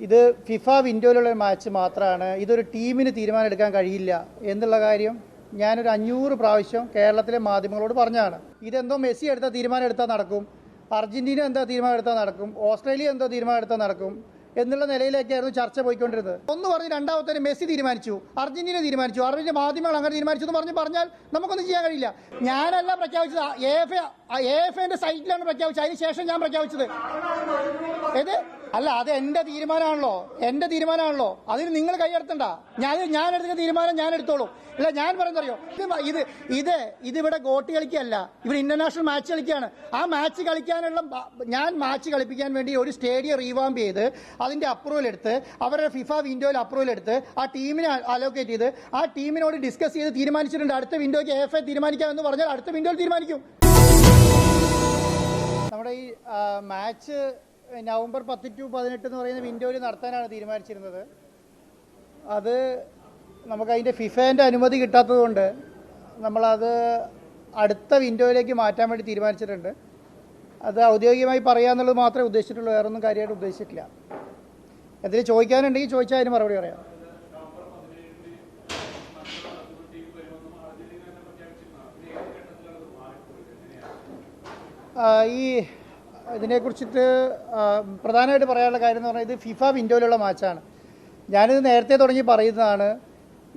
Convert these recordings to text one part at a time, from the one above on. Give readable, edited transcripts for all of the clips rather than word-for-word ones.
ഇത് FIFA വിൻഡോയിലുള്ള match മാത്രമാണ്. ഇതൊരു ടീമിന് തീരുമാനം എടുക്കാൻ കഴിയില്ല എന്നുള്ള കാര്യം ഞാനൊരു 500 പ്രാവശ്യം കേരളത്തിലെ മാധ്യമങ്ങളോട് പറഞ്ഞതാണ്. ഇതെന്തോ മെസ്സി എടുത്ത തീരുമാനം എടുത്താൽ നടക്കും, അർജന്റീന എന്താ തീരുമാനം എടുത്താൽ നടക്കും, ഓസ്ട്രേലിയ എന്തോ തീരുമാനം എടുത്താൽ നടക്കും എന്നുള്ള നിലയിലേക്കായിരുന്നു ചർച്ച പോയിക്കൊണ്ടിരുന്നത്. ഒന്ന് പറഞ്ഞ് രണ്ടാമത്തെ മെസ്സി തീരുമാനിച്ചു, അർജന്റീന തീരുമാനിച്ചു, അർജന്റീന മാധ്യമങ്ങൾ അങ്ങനെ തീരുമാനിച്ചു എന്ന് പറഞ്ഞാൽ നമുക്കൊന്നും ചെയ്യാൻ കഴിയില്ല. ഞാനല്ല പ്രഖ്യാപിച്ചത്, AFAന്റെ സൈറ്റിലാണ് പ്രഖ്യാപിച്ചത്. അതിനുശേഷം ഞാൻ പ്രഖ്യാപിച്ചത് ഏത് അല്ല, അത് എന്റെ തീരുമാനമാണല്ലോ. അതിന് നിങ്ങൾ കൈയെടുത്തണ്ട. ഞാൻ എടുക്കുന്ന തീരുമാനം ഞാൻ എടുത്തോളൂ. അല്ല, ഞാൻ പറയുന്നറിയോ, ഇതിവിടെ ഗോട്ടി കളിക്കുകയല്ല, ഇവിടെ ഇന്റർനാഷണൽ മാച്ച് കളിക്കുകയാണ്. ആ മാച്ച് കളിക്കാനുള്ള മാച്ച് കളിപ്പിക്കാൻ വേണ്ടി ഒരു സ്റ്റേഡിയം റീവാമ്പ് ചെയ്ത് അതിന്റെ അപ്രൂവൽ എടുത്ത് അവരുടെ ഫിഫ വിൻഡോയിൽ അപ്രൂവൽ എടുത്ത് ആ ടീമിനെ അലോക്കേറ്റ് ചെയ്ത് ആ ടീമിനോട് ഡിസ്കസ് ചെയ്ത് തീരുമാനിച്ചിട്ടുണ്ട്. അടുത്ത വിൻഡോയ്ക്ക് AFA തീരുമാനിക്കാമെന്ന് പറഞ്ഞാൽ അടുത്ത വിൻഡോയിൽ തീരുമാനിക്കും. നമ്മുടെ ഈ മാച്ച് നവംബർ 10 to 18 എന്ന് പറയുന്ന വിൻഡോയിൽ നടത്താനാണ് തീരുമാനിച്ചിരുന്നത്. അത് നമുക്കതിൻ്റെ ഫിഫേൻ്റെ അനുമതി കിട്ടാത്തത് കൊണ്ട് നമ്മളത് അടുത്ത വിൻഡോയിലേക്ക് മാറ്റാൻ വേണ്ടി തീരുമാനിച്ചിട്ടുണ്ട്. അത് ഔദ്യോഗികമായി പറയാന്നുള്ളത് മാത്രമേ ഉദ്ദേശിച്ചിട്ടുള്ളൂ, വേറൊന്നും കാര്യമായിട്ട് ഉദ്ദേശിച്ചിട്ടില്ല. എന്തെങ്കിലും ചോദിക്കാനുണ്ടെങ്കിൽ ചോദിച്ചാൽ അതിന് മറുപടി പറയാം. ഈ ഇതിനെക്കുറിച്ചിട്ട് പ്രധാനമായിട്ട് പറയാനുള്ള കാര്യം എന്ന് പറഞ്ഞാൽ ഇത് ഫിഫ വിൻഡോയിലുള്ള മാച്ചാണ്. ഞാനിത് നേരത്തെ തുടങ്ങി പറയുന്നതാണ്.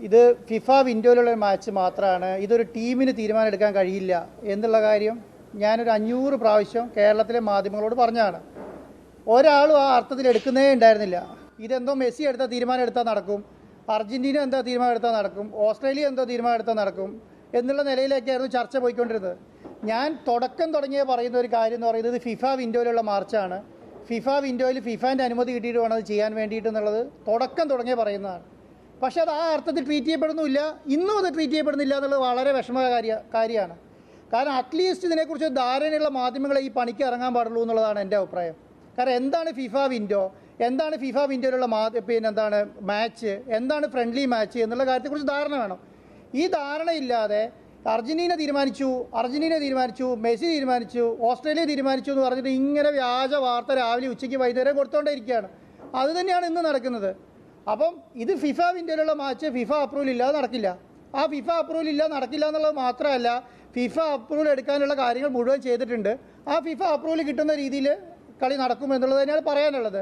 ഇത് ഫിഫ വിൻഡോയിലുള്ള മാച്ച് മാത്രമാണ്. ഇതൊരു ടീമിന് തീരുമാനം എടുക്കാൻ കഴിയില്ല എന്നുള്ള കാര്യം ഞാനൊരു 500 പ്രാവശ്യം കേരളത്തിലെ മാധ്യമങ്ങളോട് പറഞ്ഞതാണ്. ഒരാളും ആ അർത്ഥത്തിൽ എടുക്കുന്നേ ഉണ്ടായിരുന്നില്ല. ഇതെന്തോ മെസ്സി എടുത്ത തീരുമാനം എടുത്താൽ നടക്കും, അർജന്റീന എന്താ തീരുമാനം എടുത്താൽ നടക്കും, ഓസ്ട്രേലിയ എന്തോ തീരുമാനം എടുത്താൽ നടക്കും എന്നുള്ള നിലയിലേക്കായിരുന്നു ചർച്ച പോയിക്കൊണ്ടിരുന്നത്. ഞാൻ തുടങ്ങിയ പറയുന്ന ഒരു കാര്യം എന്ന് പറയുന്നത് ഫിഫ വിൻഡോയിലുള്ള മാർച്ചാണ്. ഫിഫ വിൻഡോയിൽ ഫിഫാൻ്റെ അനുമതി കിട്ടിയിട്ട് വേണം അത് ചെയ്യാൻ വേണ്ടിയിട്ട് എന്നുള്ളത് തുടങ്ങിയ പറയുന്നതാണ്. പക്ഷേ അത് ആ അർത്ഥത്തിൽ ട്രീറ്റ് ചെയ്യപ്പെടുന്നില്ല, ഇന്നും അത് ട്രീറ്റ് ചെയ്യപ്പെടുന്നില്ല എന്നുള്ളത് വളരെ കാര്യമാണ്. കാരണം അറ്റ്ലീസ്റ്റ് ഇതിനെക്കുറിച്ച് ധാരണയുള്ള മാധ്യമങ്ങളെ ഈ പണിക്ക് ഇറങ്ങാൻ പാടുള്ളൂ എന്നുള്ളതാണ് എൻ്റെ അഭിപ്രായം. കാരണം എന്താണ് ഫിഫ വിൻഡോ, എന്താണ് ഫിഫ വിൻഡോയിലുള്ള എന്താണ് മാച്ച്, എന്താണ് ഫ്രണ്ട്ലി മാച്ച് എന്നുള്ള കാര്യത്തെക്കുറിച്ച് ധാരണ വേണം. ഈ ധാരണയില്ലാതെ അർജന്റീന തീരുമാനിച്ചു, മെസ്സി തീരുമാനിച്ചു, ഓസ്ട്രേലിയ തീരുമാനിച്ചു എന്ന് പറഞ്ഞിട്ട് ഇങ്ങനെ വ്യാജ വാർത്ത രാവിലെ ഉച്ചയ്ക്ക് വൈകുന്നേരം കൊടുത്തുകൊണ്ടേയിരിക്കുകയാണ്. അത് തന്നെയാണ് ഇന്ന് നടക്കുന്നത്. അപ്പം ഇത് ഫിഫ വിൻഡോയിലുള്ള മാച്ച് ഫിഫ അപ്രൂവൽ ഇല്ലാതെ നടക്കില്ല. ആ ഫിഫ അപ്രൂവൽ നടക്കില്ല എന്നുള്ളത് മാത്രമല്ല, ഫിഫ അപ്രൂവൽ എടുക്കാനുള്ള കാര്യങ്ങൾ മുഴുവൻ ചെയ്തിട്ടുണ്ട്. ആ ഫിഫ അപ്രൂവൽ കിട്ടുന്ന രീതിയിൽ കളി നടക്കും എന്നുള്ളത് തന്നെയാണ് പറയാനുള്ളത്.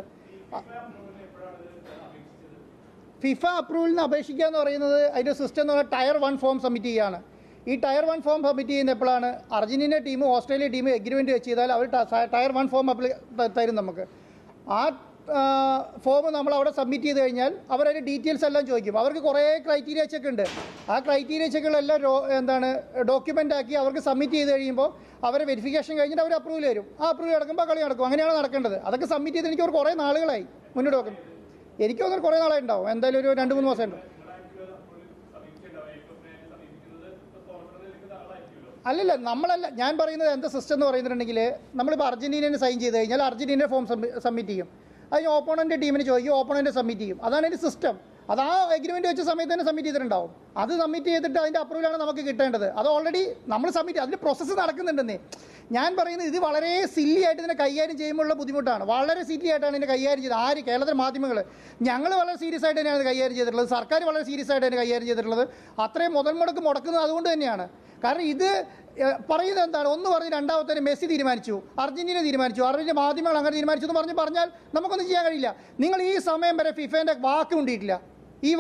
ഫിഫ അപ്രൂവലിന് അപേക്ഷിക്കുക എന്ന് പറയുന്നത് അതിൻ്റെ സിസ്റ്റം എന്ന് പറഞ്ഞാൽ ടയർ 1 ഫോം സബ്മിറ്റ് ചെയ്യുകയാണ്. ഈ ടയർ 1 ഫോം സബ്മിറ്റ് ചെയ്യുന്ന എപ്പോഴാണ് അർജന്റീന ടീമും ഓസ്ട്രേലിയ ടീമും എഗ്രിമെൻറ്റ് വെച്ച് ചെയ്താൽ അവർ ടയർ 1 ഫോം തരും നമുക്ക്. ആ ഫോം നമ്മൾ അവിടെ സബ്മിറ്റ് ചെയ്ത് കഴിഞ്ഞാൽ അവരതിൻ്റെ ഡീറ്റെയിൽസ് എല്ലാം ചോദിക്കും. അവർക്ക് കുറേ ക്രൈറ്റീരിയ ചെക്ക് ഉണ്ട്. ആ ക്രൈറ്റീരിയ ചെക്കുകളെല്ലാം ഡോക്യുമെൻ്റ് ആക്കി അവർക്ക് സബ്മിറ്റ് ചെയ്ത് കഴിയുമ്പോൾ അവരെ വെരിഫിക്കേഷൻ കഴിഞ്ഞിട്ട് അവർ അപ്രൂവൽ തരും. ആ അപ്രൂവൽ നടക്കുമ്പോൾ കളി നടക്കും. അങ്ങനെയാണ് നടക്കേണ്ടത്. അതൊക്കെ സബ്മിറ്റ് ചെയ്ത് എനിക്ക് കുറേ നാളുകളായി മുന്നോട്ട് വെക്കും. എനിക്ക് തോന്നുന്നു കുറേ നാളായി ഉണ്ടാവും, എന്തായാലും ഒരു 2-3 മാസം ഉണ്ടാവും. അല്ലല്ല, നമ്മളല്ല, ഞാൻ പറയുന്നത് എന്താ സിസ്റ്റം എന്ന് പറയുന്നുണ്ടെങ്കിൽ നമ്മളിപ്പോൾ അർജന്റീനയെ സൈൻ ചെയ്ത് കഴിഞ്ഞാൽ അർജന്റീന ഫോം സബ്മിറ്റ് ചെയ്യും. അതിന് ഓപ്പോണൻ്റ് ടീമിന് ചോദിക്കും, ഓപ്പോണൻ്റ് സബ്മിറ്റ് ചെയ്യും. അതാണ് അതിൻ്റെ സിസ്റ്റം. അത് ആ എഗ്രിമെൻറ്റ് വെച്ച സമയത്ത് തന്നെ സബ്മിറ്റ് ചെയ്തിട്ടുണ്ടാവും. അത് സബ്മിറ്റ് ചെയ്തിട്ട് അതിൻ്റെ അപ്രൂവലാണ് നമുക്ക് കിട്ടേണ്ടത്. അത് ഓൾറെഡി നമ്മൾ സബ്മിറ്റ്, അതിൻ്റെ പ്രോസസ്സ് നടക്കുന്നുണ്ടെന്നേ. ഞാൻ പറയുന്നത് ഇത് വളരെ സില്ലി ആയിട്ട് ഇതിനെ കൈകാര്യം ചെയ്യുമ്പോഴുള്ള ബുദ്ധിമുട്ടാണ്. വളരെ സില്ലി ആയിട്ടാണ് ഇതിനെ കൈകാര്യം ചെയ്തത്. കേരളത്തിലെ മാധ്യമങ്ങൾ, ഞങ്ങൾ വളരെ സീരിയസ് ആയിട്ട് തന്നെയാണ് കൈകാര്യം ചെയ്തിട്ടുള്ളത്. സർക്കാർ വളരെ സീരിയസ് ആയിട്ട് തന്നെ കൈകാര്യം ചെയ്തിട്ടുള്ളത്. അത്രയും മുതൽ മുടക്കുന്നത് അതുകൊണ്ട് തന്നെയാണ്. കാരണം ഇത് പറയുന്നത് എന്താണ്, ഒന്ന് പറഞ്ഞ് രണ്ടാമത്തെ മെസ്സി തീരുമാനിച്ചു, അർജന്റീന മാധ്യമങ്ങൾ അങ്ങനെ തീരുമാനിച്ചു എന്ന് പറഞ്ഞാൽ നമുക്കൊന്നും ചെയ്യാൻ കഴിയില്ല. നിങ്ങൾ ഈ സമയം വരെ ഫിഫേൻ്റെ വാക്ക് കൊണ്ടിട്ടില്ല. ഈ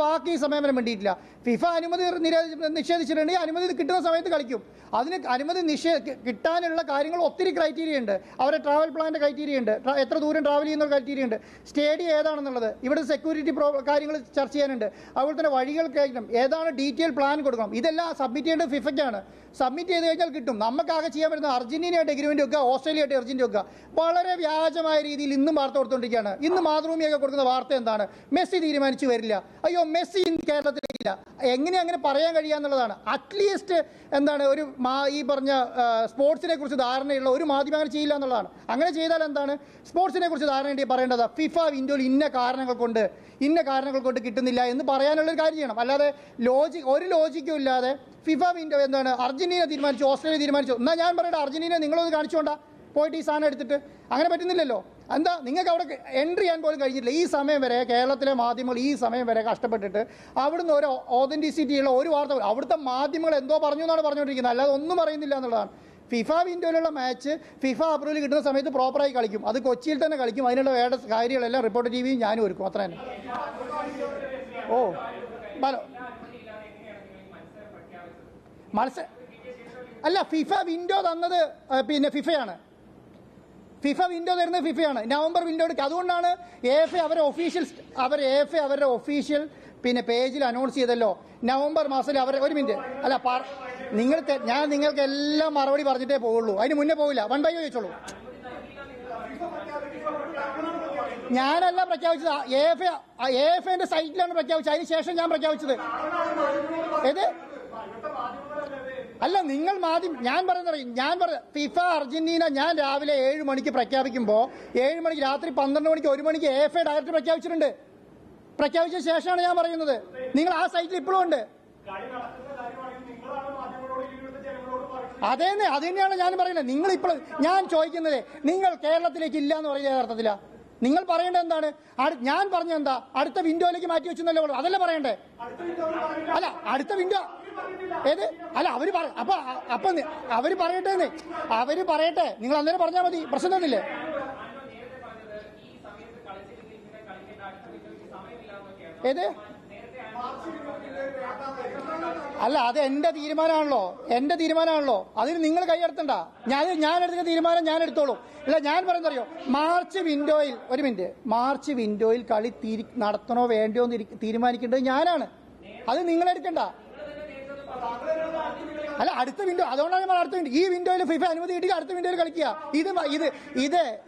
സമയം വരെ വേണ്ടിയിട്ടില്ല. ഫിഫ അനുമതി നിഷേധിച്ചിട്ടുണ്ടെങ്കിൽ അനുമതി കിട്ടുന്ന സമയത്ത് കളിക്കും. അതിന് അനുമതി കിട്ടാനുള്ള കാര്യങ്ങൾ ഒത്തിരി ക്രൈറ്റീരിയ ഉണ്ട്. അവരുടെ ട്രാവൽ പ്ലാൻ്റെ ക്രൈറ്റീരിയ ഉണ്ട്, എത്ര ദൂരം ട്രാവൽ ചെയ്യുന്ന ക്രൈറ്റീരിയ ഉണ്ട്, സ്റ്റേഡിയം ഏതാണെന്നുള്ളത്, ഇവിടെ സെക്യൂരിറ്റി കാര്യങ്ങൾ ചർച്ച ചെയ്യാനുണ്ട്, അതുപോലെ തന്നെ വഴികൾ കഴിക്കണം, ഏതാണ് ഡീറ്റെയിൽ പ്ലാൻ കൊടുക്കണം. ഇതെല്ലാം സബ്മിറ്റ് ചെയ്യേണ്ടത് ഫിഫയ്ക്കാണ്. സബ്മിറ്റ് ചെയ്ത് കഴിഞ്ഞാൽ കിട്ടും. നമുക്കാകെ ചെയ്യാൻ പറ്റുന്ന അർജന്റീനയായിട്ട് എഗ്രിമെൻറ്റ് വെക്കുക, ഓസ്ട്രേലിയയായിട്ട് എഗ്രിമെൻറ്റ് വെക്കുക. വളരെ വ്യാജമായ രീതിയിൽ ഇന്നും വാർത്ത കൊടുത്തുകൊണ്ടിരിക്കുകയാണ്. ഇന്ന് മാതൃഭൂമിയൊക്കെ കൊടുക്കുന്ന വാർത്ത എന്താണ്, മെസ്സി തീരുമാനിച്ചു വരില്ല. അയ്യോ, മെസ്സി കേരളത്തിലേക്കില്ല. അങ്ങനെ പറയാൻ കഴിയാന്നുള്ളതാണ്. അറ്റ്ലീസ്റ്റ് ഒരു ഈ പറഞ്ഞ സ്പോർട്സിനെ കുറിച്ച് ധാരണയുള്ള ഒരു മാധ്യമം അങ്ങനെ ചെയ്യില്ല എന്നുള്ളതാണ്. അങ്ങനെ ചെയ്താൽ എന്താണ്, സ്പോർട്സിനെ കുറിച്ച് ധാരണ പറയേണ്ടത് ഫിഫ വിൻഡോയിൽ ഇന്ന കാരണങ്ങൾ കൊണ്ട് കിട്ടുന്നില്ല എന്ന് പറയാനുള്ളൊരു കാര്യം ചെയ്യണം. അല്ലാതെ ഒരു ലോജിക്കും ഇല്ലാതെ ഫിഫ വിൻഡോ അർജന്റീന തീരുമാനിച്ചു, ഓസ്ട്രേലിയ തീരുമാനിച്ചു, എന്നാൽ ഞാൻ പറയട്ടെ അർജന്റീന നിങ്ങളൊന്ന് കാണിച്ചുകൊണ്ടാ പോയിട്ട് ഈ സാധനം എടുത്തിട്ട്. അങ്ങനെ പറ്റുന്നില്ലല്ലോ. എന്താ നിങ്ങൾക്ക് അവിടെ എൻട്രി ചെയ്യാൻ പോലും കഴിഞ്ഞിട്ടില്ല. ഈ സമയം വരെ കേരളത്തിലെ മാധ്യമങ്ങൾ ഈ സമയം വരെ കഷ്ടപ്പെട്ടിട്ട് അവിടുന്ന് ഒരു ഓതന്റിസിറ്റി ഉള്ള ഒരു വാർത്ത അവിടുത്തെ മാധ്യമങ്ങൾ എന്തോ പറഞ്ഞു എന്നാണ് പറഞ്ഞുകൊണ്ടിരിക്കുന്നത്, അല്ലാതെ ഒന്നും അറിയുന്നില്ല എന്നുള്ളതാണ്. ഫിഫ വിൻഡോയിലുള്ള മാച്ച് ഫിഫ അപ്രൂവൽ കിട്ടുന്ന സമയത്ത് പ്രോപ്പറായി കളിക്കും, അത് കൊച്ചിയിൽ തന്നെ കളിക്കും, അതിനുള്ള വേണ്ട കാര്യങ്ങളെല്ലാം റിപ്പോർട്ട് ടിവിയും ഞാനും ഒരുക്കും, അത്ര തന്നെ. ഓ മത്സരം അല്ല, ഫിഫ വിൻഡോ തന്നത് പിന്നെ ഫിഫയാണ്. ഫിഫ വിൻഡോ തരുന്നത് ഫിഫയാണ്, നവംബർ വിൻഡോ എടുക്കുക. അതുകൊണ്ടാണ് AFA അവരുടെ ഒഫീഷ്യൽ പിന്നെ പേജിൽ അനൗൺസ് ചെയ്തല്ലോ നവംബർ മാസത്തിൽ അവർ. ഒരു മിനിറ്റ്, അല്ല ഞാൻ നിങ്ങൾക്ക് എല്ലാം മറുപടി പറഞ്ഞിട്ടേ പോവുള്ളൂ, അതിന് മുന്നേ പോവില്ല. 1 by 1 ചോദിച്ചോളൂ. ഞാനല്ല പ്രഖ്യാപിച്ചത്, AFAന്റെ സൈറ്റിലാണ് പ്രഖ്യാപിച്ചത്, അതിന് ശേഷം ഞാൻ പ്രഖ്യാപിച്ചത്. ഏത് അല്ല, നിങ്ങൾ ഞാൻ പറഞ്ഞ ഫിഫ അർജന്റീന ഞാൻ രാവിലെ 7 മണിക്ക് പ്രഖ്യാപിക്കുമ്പോൾ 7 മണിക്ക് രാത്രി 12 മണിക്ക് 1 മണിക്ക് AFA ഡയറക്ടർ പ്രഖ്യാപിച്ചിട്ടുണ്ട്. പ്രഖ്യാപിച്ച ശേഷമാണ് ഞാൻ പറയുന്നത്. നിങ്ങൾ ആ സൈറ്റിൽ ഇപ്പോഴും ഉണ്ട്. അത് തന്നെയാണ് ഞാൻ പറയുന്നത്. നിങ്ങൾ ഇപ്പോൾ ഞാൻ ചോദിക്കുന്നത്, നിങ്ങൾ കേരളത്തിലേക്ക് ഇല്ല എന്ന് പറയുന്ന അർത്ഥത്തില നിങ്ങൾ പറയേണ്ടത് എന്താണ്? ഞാൻ പറഞ്ഞ എന്താ? അടുത്ത വിൻഡോയിലേക്ക് മാറ്റി വെച്ചെന്നല്ലേ ഉള്ളൂ, അതല്ലേ പറയണ്ടേ? അല്ല, അടുത്ത വിൻഡോ ഏത്? അല്ല, അവര് പറയട്ടെ, നിങ്ങൾ അന്നേരം പറഞ്ഞാൽ മതി, പ്രശ്നം തന്നില്ലേ? ഏത്? അല്ല, അത് എന്റെ തീരുമാനമാണല്ലോ, അതിന് നിങ്ങൾ കൈയടത്തണ്ട. ഞാൻ എടുക്കുന്ന തീരുമാനം ഞാൻ എടുത്തോളൂ. അല്ല, ഞാൻ പറയുന്നറിയോ, മാർച്ച് വിൻഡോയിൽ കളി നടത്തണോ വേണ്ടയോ എന്ന് തീരുമാനിക്കേണ്ടത് ഞാനാണ്, അത് നിങ്ങളെടുക്കണ്ട. അല്ല, അടുത്ത വിൻഡോ, അതുകൊണ്ടാണ് ഞാൻ അടുത്ത വിൻഡോ. ഈ വിൻഡോയിൽ ഫിഫ അനുമതി കിട്ടില്ല, അടുത്ത വിൻഡോയിൽ കളിക്കുക.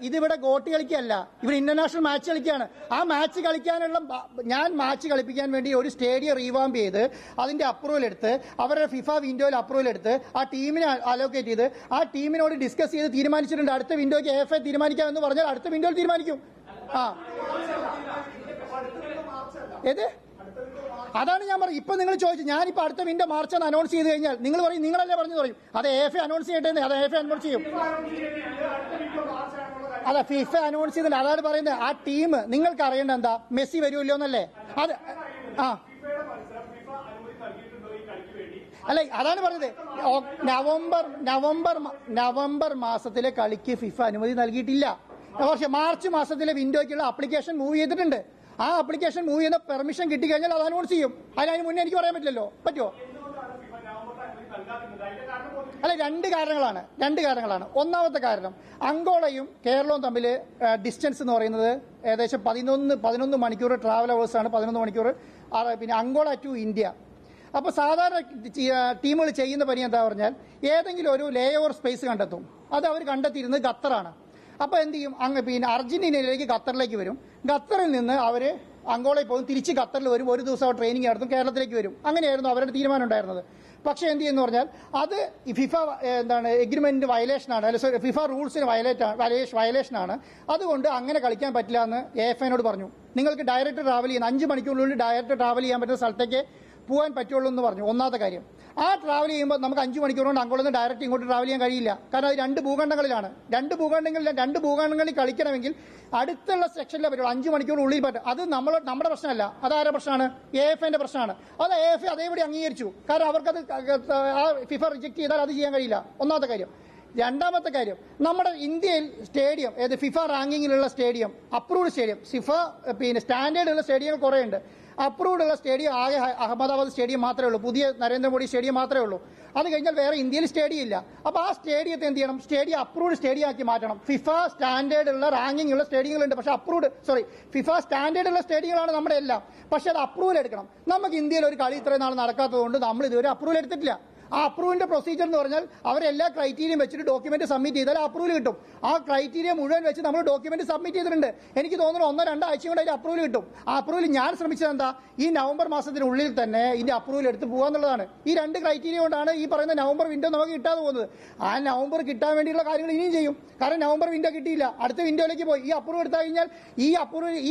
ഇതിവിടെ ഗോട്ടി കളിക്കുകയല്ല, ഇവിടെ ഇന്റർനാഷണൽ മാച്ച് കളിക്കുകയാണ്. ആ മാച്ച് കളിക്കാനുള്ള മാച്ച് കളിപ്പിക്കാൻ വേണ്ടി ഒരു സ്റ്റേഡിയം റീവാമ്പ് ചെയ്ത് അതിന്റെ അപ്രൂവൽ എടുത്ത് അവരുടെ ഫിഫ വിൻഡോയിൽ അപ്രൂവൽ എടുത്ത് ആ ടീമിനെ അലോക്കേറ്റ് ചെയ്ത് ആ ടീമിനോട് ഡിസ്കസ് ചെയ്ത് തീരുമാനിച്ചിട്ടുണ്ട്. അടുത്ത വിൻഡോയ്ക്ക് AFA തീരുമാനിക്കാമെന്ന് പറഞ്ഞാൽ അടുത്ത വിൻഡോയിൽ തീരുമാനിക്കും. ഏത്? അതാണ് ഞാൻ പറയും. ഇപ്പൊ നിങ്ങൾ ചോദിച്ചു, ഞാനിപ്പോ അടുത്ത വിൻഡോ മാർച്ച് അനൗൺസ് ചെയ്ത് കഴിഞ്ഞാൽ നിങ്ങൾ പറയും, നിങ്ങളല്ലേ പറഞ്ഞു പറയും അത് AFA അനൗൺസ് ചെയ്യട്ടെ, അത് AFA അനൗൺസ് ചെയ്യും. അതെ, ഫിഫ അനൗൺസ് ചെയ്തില്ല, അതാണ് പറയുന്നത്. ആ ടീം നിങ്ങൾക്ക് അറിയേണ്ട എന്താ, മെസ്സി വരുമല്ലോ എന്നല്ലേ? അത് അല്ല, അതാണ് പറഞ്ഞത്. നവംബർ മാസത്തിലെ കളിക്ക് ഫിഫ അനുമതി നൽകിയിട്ടില്ല. പക്ഷെ മാർച്ച് മാസത്തിലെ വിൻഡോയ്ക്കുള്ള ആപ്ലിക്കേഷൻ മൂവ് ചെയ്തിട്ടുണ്ട്. ആ ആപ്ലിക്കേഷൻ മൂവ് ചെയ്യുന്ന പെർമിഷൻ കിട്ടിക്കഴിഞ്ഞാൽ അത് അനൗൺസ് ചെയ്യും. അതിന് മുന്നേ എനിക്ക് പറയാൻ പറ്റില്ലല്ലോ. പറ്റുമോ? അല്ല, രണ്ട് കാരണങ്ങളാണ്. ഒന്നാമത്തെ കാരണം, അങ്കോളയും കേരളവും തമ്മിൽ ഡിസ്റ്റൻസ് എന്ന് പറയുന്നത് ഏകദേശം 11 മണിക്കൂർ ട്രാവൽ അവേഴ്സാണ്. 11 മണിക്കൂർ. പിന്നെ അങ്കോള ടു ഇന്ത്യ. അപ്പോൾ സാധാരണ ടീമുകൾ ചെയ്യുന്ന പണി എന്താ പറഞ്ഞാൽ, ഏതെങ്കിലും ഒരു ലേ ഓവർ സ്പേസ് കണ്ടെത്തും. അത് അവർ കണ്ടെത്തിയിരുന്നത് ഖത്തറാണ്. അപ്പോൾ എന്ത് ചെയ്യും, പിന്നെ അർജന്റീനയിലേക്ക് ഖത്തറിലേക്ക് വരും. ഖത്തറിൽ നിന്ന് അവർ അങ്കോളയിൽ പോകും, തിരിച്ച് ഖത്തറിൽ വരും, ഒരു ദിവസം അവർ ട്രെയിനിങ് നടത്തും, കേരളത്തിലേക്ക് വരും. അങ്ങനെയായിരുന്നു അവരുടെ തീരുമാനം ഉണ്ടായിരുന്നത്. പക്ഷേ എന്ത് ചെയ്യുന്നു പറഞ്ഞാൽ, അത് ഫിഫ എഗ്രിമെന്റ് വയലേഷനാണ്, അല്ല ഫിഫ റൂൾസിന് വയലേഷനാണ്. അതുകൊണ്ട് അങ്ങനെ കളിക്കാൻ പറ്റില്ല എന്ന് AFAനോട് പറഞ്ഞു. നിങ്ങൾക്ക് ഡയറക്റ്റ് ട്രാവൽ ചെയ്യുന്ന 5 മണിക്കൂറിനുള്ളിൽ ഡയറക്റ്റ് ട്രാവൽ ചെയ്യാൻ പറ്റുന്ന സ്ഥലത്തേക്ക് പോകാൻ പറ്റുള്ളൂ എന്ന് പറഞ്ഞു. ഒന്നാമത്തെ കാര്യം. ആ ട്രാവൽ ചെയ്യുമ്പോൾ നമുക്ക് 5 മണിക്കൂർ കൊണ്ട് അങ്കോളയിൽ നിന്ന് ഡയറക്റ്റ് ഇങ്ങോട്ട് ട്രാവൽ ചെയ്യാൻ കഴിയില്ല. കാരണം അത് 2 ഭൂഖണ്ഡങ്ങളിലാണ്. 2 ഭൂഖണ്ഡങ്ങളിൽ കളിക്കണമെങ്കിൽ അടുത്തുള്ള സെക്ഷനിലെ പറ്റുള്ളൂ. 5 മണിക്കൂറിനുള്ളിൽ പറ്റും. അത് നമ്മുടെ പ്രശ്നമല്ല, അതാരുടെ പ്രശ്നമാണ്? AFAന്റെ പ്രശ്നമാണ്. അത് AFA അതേപടി അംഗീകരിച്ചു. കാരണം അവർക്കത് ഫിഫ റിജക്ട് ചെയ്താൽ അത് ചെയ്യാൻ കഴിയില്ല. ഒന്നാമത്തെ കാര്യം. രണ്ടാമത്തെ കാര്യം, നമ്മുടെ ഇന്ത്യയിൽ സ്റ്റേഡിയം, ഫിഫ റാങ്കിങ്ങിലുള്ള സ്റ്റേഡിയം, അപ്രൂവ്ഡ് സ്റ്റേഡിയം, ഫിഫ പിന്നെ സ്റ്റാൻഡേർഡ് ഉള്ള സ്റ്റേഡിയങ്ങൾ കുറേ ഉണ്ട്. അപ്രൂവ്ഡ് ഉള്ള സ്റ്റേഡിയം ആകെ അഹമ്മദാബാദ് സ്റ്റേഡിയം മാത്രമേ ഉള്ളൂ, പുതിയ നരേന്ദ്രമോദി സ്റ്റേഡിയം മാത്രമേ ഉള്ളൂ. അത് കഴിഞ്ഞാൽ വേറെ ഇന്ത്യയിൽ സ്റ്റേഡിയം ഇല്ല. അപ്പോൾ ആ സ്റ്റേഡിയത്തെ എന്ത് ചെയ്യണം? സ്റ്റേഡിയം അപ്രൂവ്ഡ് സ്റ്റേഡിയം ആക്കി മാറ്റണം. ഫിഫ സ്റ്റാൻഡേർഡ് ഉള്ള റാങ്കിങ് ഉള്ള സ്റ്റേഡിയങ്ങളുണ്ട്, പക്ഷേ ഫിഫ സ്റ്റാൻഡേർഡ് ഉള്ള സ്റ്റേഡിയങ്ങളാണ് നമ്മുടെ എല്ലാം. പക്ഷേ അത് അപ്രൂവൽ എടുക്കണം. നമുക്ക് ഇന്ത്യയിൽ ഒരു കളി ഇത്രയും നാൾ നടക്കാത്തതുകൊണ്ട് നമ്മൾ ഇതുവരെ അപ്രൂവൽ എടുത്തിട്ടില്ല. ആ അപ്രൂവലിന്റെ പ്രൊസീജിയർ എന്ന് പറഞ്ഞാൽ അവരെല്ലാ ക്രൈറ്റീരിയയും വെച്ചിട്ട് ഡോക്യുമെന്റ് സബ്മിറ്റ് ചെയ്താൽ അപ്രൂവൽ കിട്ടും. ആ ക്രൈറ്റീരിയ മുഴുവൻ വെച്ച് നമ്മൾ ഡോക്യുമെന്റ് സബ്മിറ്റ് ചെയ്തിട്ടുണ്ട്. എനിക്ക് തോന്നുന്നു 1-2 ആഴ്ച കൊണ്ട് അതിന്റെ അപ്രൂവൽ കിട്ടും. ആ അപ്രൂവൽ ഞാൻ ശ്രമിച്ചത് എന്താ, ഈ നവംബർ മാസത്തിനുള്ളിൽ തന്നെ ഇതിന്റെ അപ്രൂവൽ എടുത്ത് പോകാന്നുള്ളതാണ്. ഈ 2 ക്രൈറ്റീരിയ കൊണ്ടാണ് ഈ പറയുന്ന നവംബർ വിൻഡോ നമുക്ക് കിട്ടാതെ പോകുന്നത്. ആ നവംബർ കിട്ടാൻ വേണ്ടിയുള്ള കാര്യങ്ങൾ ഇനിയും ചെയ്യും. കാരണം നവംബർ വിൻഡോ കിട്ടിയില്ല, അടുത്ത വിൻഡോയിലേക്ക് പോയി. ഈ അപ്രൂവൽ എടുത്തു കഴിഞ്ഞാൽ